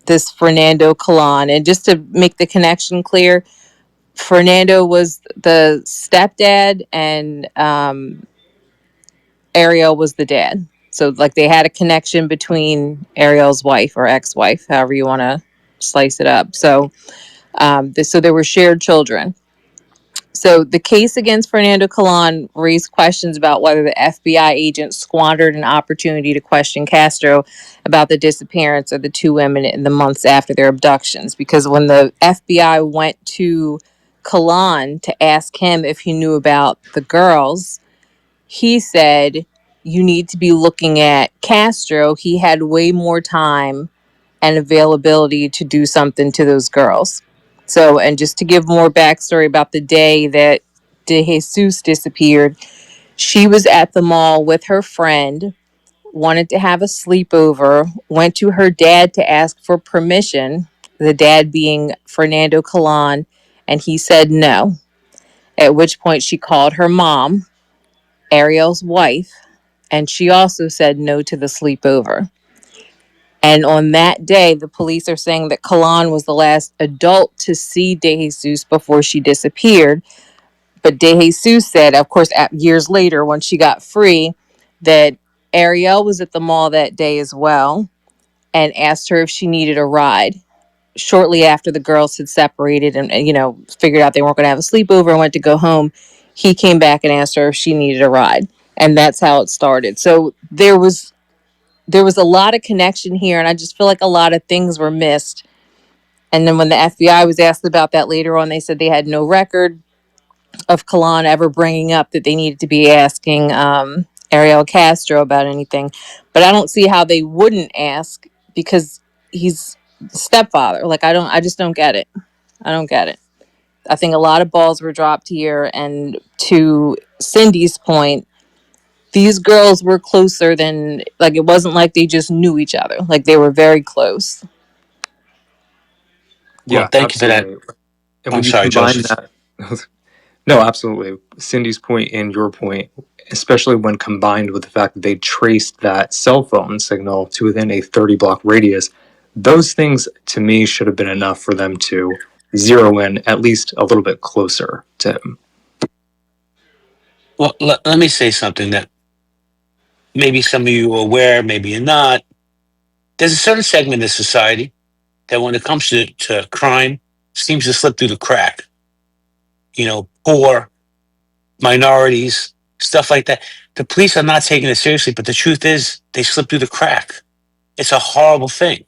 this Fernando Colon. And just to make the connection clear, Fernando was the stepdad, and Ariel was the dad. So, like, they had a connection between Ariel's wife or ex-wife, however you want to slice it up. So, so there were shared children. So the case against Fernando Colon raised questions about whether the FBI agent squandered an opportunity to question Castro about the disappearance of the 2 women in the months after their abductions. Because when the FBI went to Colon to ask him if he knew about the girls, he said, "You need to be looking at Castro. He had way more time and availability to do something to those girls." So, and just to give more backstory about the day that De Jesus disappeared, she was at the mall with her friend, wanted to have a sleepover, went to her dad to ask for permission, the dad being Fernando Colon, and he said no. At which point she called her mom, Ariel's wife, and she also said no to the sleepover. And on that day, the police are saying that Kalan was the last adult to see De Jesus before she disappeared. But De Jesus said, of course, years later when she got free, that Ariel was at the mall that day as well and asked her if she needed a ride. Shortly after the girls had separated and figured out they weren't going to have a sleepover and went to go home, he came back and asked her if she needed a ride. And that's how it started. So there was a lot of connection here, and I just feel like a lot of things were missed. And then when the FBI was asked about that later on, they said they had no record of Kalan ever bringing up that they needed to be asking Ariel Castro about anything. But I don't see how they wouldn't ask, because he's stepfather. Like I just don't get it. I don't get it. I think a lot of balls were dropped here, and to Cindy's point, these girls were closer than, like, it wasn't like they just knew each other. Like, they were very close.
Well,
Yeah,
thank you for that.
absolutely. And
I'm
when you
sorry,
combine
Joseph.
that, no, absolutely. Cindy's point and your point, especially when combined with the fact that they traced that cell phone signal to within a 30-block radius, those things to me should have been enough for them to zero in at least a little bit closer to him.
Well, let me say something that maybe some of you are aware, maybe you're not. There's a certain segment of society that when it comes to crime seems to slip through the crack. Poor, minorities, stuff like that. The police are not taking it seriously, but the truth is they slip through the crack. It's a horrible thing.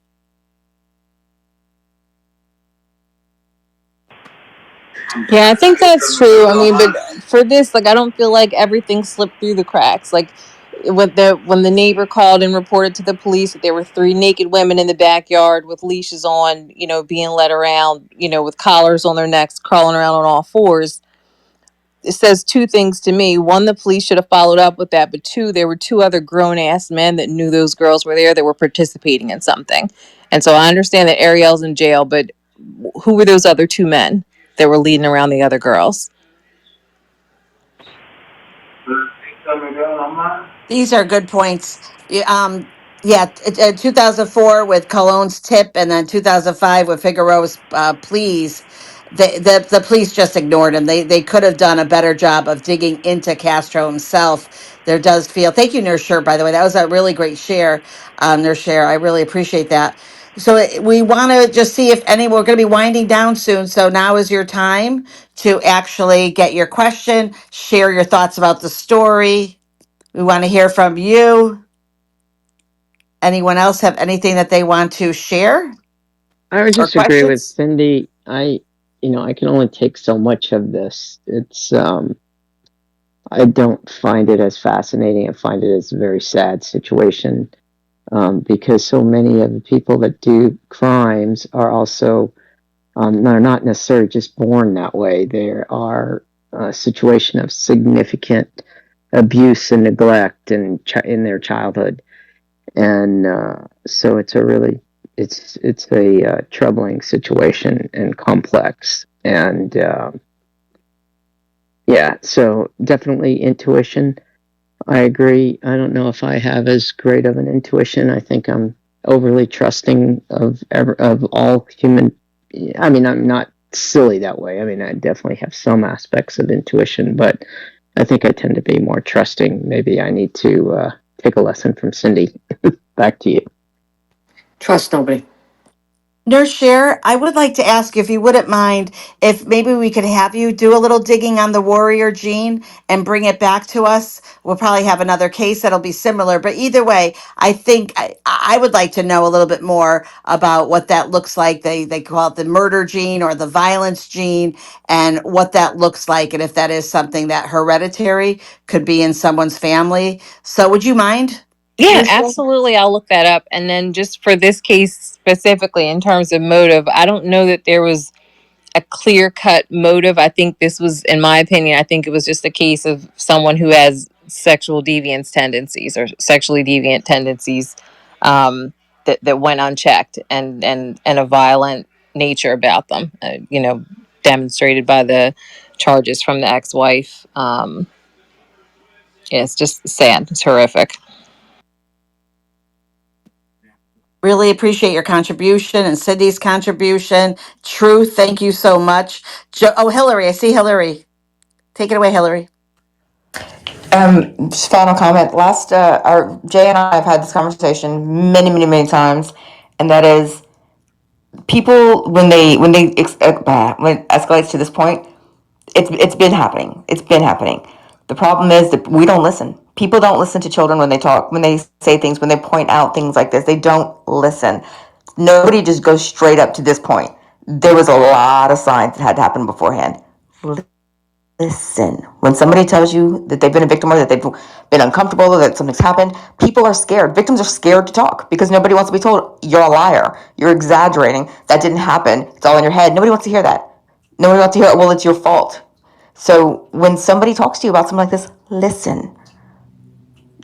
Yeah, I think that's true. I mean, but for this, like, I don't feel like everything slipped through the cracks. Like, when the neighbor called and reported to the police that there were three naked women in the backyard with leashes on, being led around, with collars on their necks, crawling around on all fours. It says two things to me. One, the police should have followed up with that, but two, there were two other grown ass men that knew those girls were there that were participating in something. And so I understand that Ariel's in jail, but who were those other two men that were leading around the other girls?
These are good points. Yeah, 2004 with Cologne's tip, and then 2005 with Figaro's pleas. The police just ignored him. They could have done a better job of digging into Castro himself. There does feel. Thank you, Nurse Shirt. By the way, that was a really great share, Nurse Share. I really appreciate that. So we want to just see if any. We're going to be winding down soon, so now is your time to actually get your question, share your thoughts about the story. We want to hear from you. Anyone else have anything that they want to share
I would
or
just agree with
questions?
Cindy. I can only take so much of this. I don't find it as fascinating. I find it as a very sad situation, because so many of the people that do crimes are also, they're not necessarily just born that way. There are a situation of significant abuse and neglect in their childhood, and so it's a troubling situation and complex, and yeah, so definitely intuition. I agree. I don't know if I have as great of an intuition. I think I'm overly trusting of all human. I mean, I'm not silly that way. I mean, I definitely have some aspects of intuition, but I think I tend to be more trusting. Maybe I need to take a lesson from Cindy. Back to you.
Trust nobody.
Nurse Share, I would like to ask you if you wouldn't mind if maybe we could have you do a little digging on the warrior gene and bring it back to us. We'll probably have another case that'll be similar, but either way, I think I would like to know a little bit more about what that looks like. They call it the murder gene or the violence gene, and what that looks like, and if that is something that hereditary could be in someone's family. So would you mind,
Yeah,
Nurse Share?
absolutely. I'll look that up. And then just for this case specifically, in terms of motive, I don't know that there was a clear cut motive. I think this was, in my opinion, I think it was just a case of someone who has sexual deviance tendencies or sexually deviant tendencies, that went unchecked, and a violent nature about them, demonstrated by the charges from the ex wife. Yeah, it's just sad. It's horrific.
Really appreciate your contribution and Cindy's contribution. Truth, thank you so much. Hillary, I see Hillary. Take it away, Hillary.
Just final comment. Our Jay and I have had this conversation many, many, many times, and that is people when it escalates to this point, it's been happening. It's been happening. The problem is that we don't listen. People don't listen to children when they talk, when they say things, when they point out things like this. They don't listen. Nobody just goes straight up to this point. There was a lot of signs that had to happen beforehand. Listen. When somebody tells you that they've been a victim or that they've been uncomfortable or that something's happened, people are scared. Victims are scared to talk because nobody wants to be told you're a liar. You're exaggerating. That didn't happen. It's all in your head. Nobody wants to hear that. Nobody wants to hear, well, it's your fault. So when somebody talks to you about something like this, listen.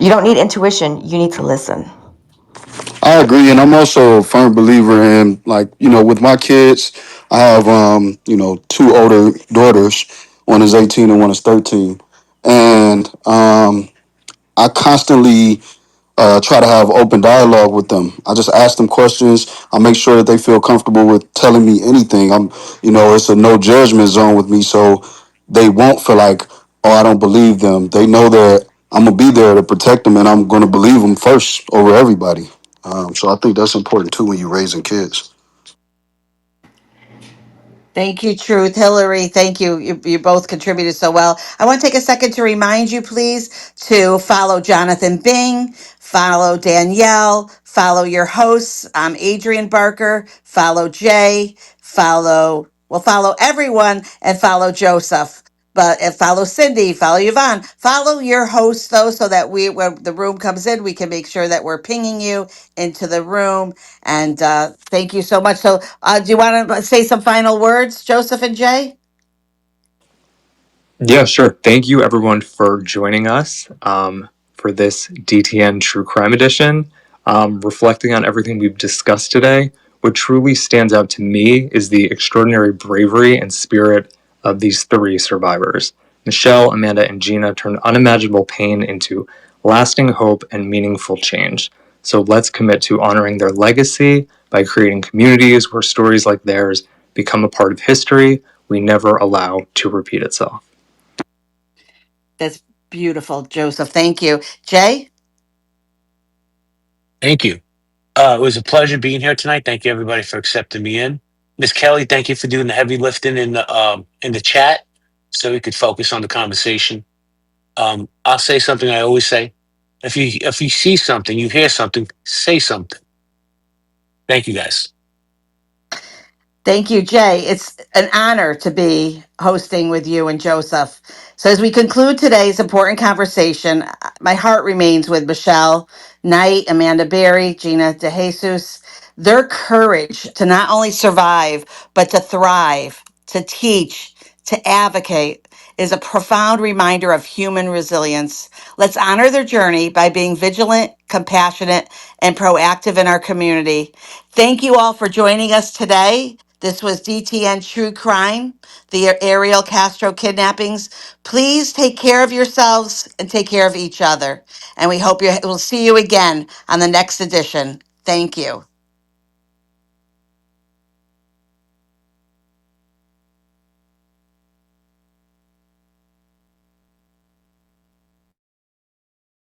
You don't need intuition. You need to listen.
I agree, and I'm also a firm believer in, like, with my kids, I have two older daughters. One is 18 and one is 13, and I constantly try to have open dialogue with them. I just ask them questions. I make sure that they feel comfortable with telling me anything. It's a no judgment zone with me, so they won't feel like, oh, I don't believe them. They know that I'm gonna be there to protect them, and I'm gonna believe them first over everybody. So I think that's important too when you're raising kids.
Thank you, Truth. Hillary, thank you. You both contributed so well. I want to take a second to remind you, please, to follow Jonathan Bing, follow Danielle, follow your hosts. I'm Adrian Barker, follow Jay, follow everyone, and follow Joseph. But and follow Cindy, follow Yvonne, follow your hosts though, so that when the room comes in, we can make sure that we're pinging you into the room. And thank you so much. So, do you want to say some final words, Joseph and Jay?
Yeah, sure. Thank you, everyone, for joining us for this DTN True Crime Edition. Reflecting on everything we've discussed today, what truly stands out to me is the extraordinary bravery and spirit of these three survivors. Michelle, Amanda, and Gina turned unimaginable pain into lasting hope and meaningful change. So let's commit to honoring their legacy by creating communities where stories like theirs become a part of history we never allow to repeat itself.
That's beautiful, Joseph. Thank you, Jay.
Thank you. It was a pleasure being here tonight. Thank you everybody for accepting me in. Miss Kelly, thank you for doing the heavy lifting in the chat so we could focus on the conversation. I'll say something I always say. If you see something, you hear something, say something. Thank you guys.
Thank you, Jay. It's an honor to be hosting with you and Joseph. So, as we conclude today's important conversation, my heart remains with Michelle Knight, Amanda Berry, Gina DeJesus. Their courage to not only survive, but to thrive, to teach, to advocate is a profound reminder of human resilience. Let's honor their journey by being vigilant, compassionate, and proactive in our community. Thank you all for joining us today. This was DTN True Crime, the Ariel Castro kidnappings. Please take care of yourselves and take care of each other. And we hope we'll see you again on the next edition. Thank you.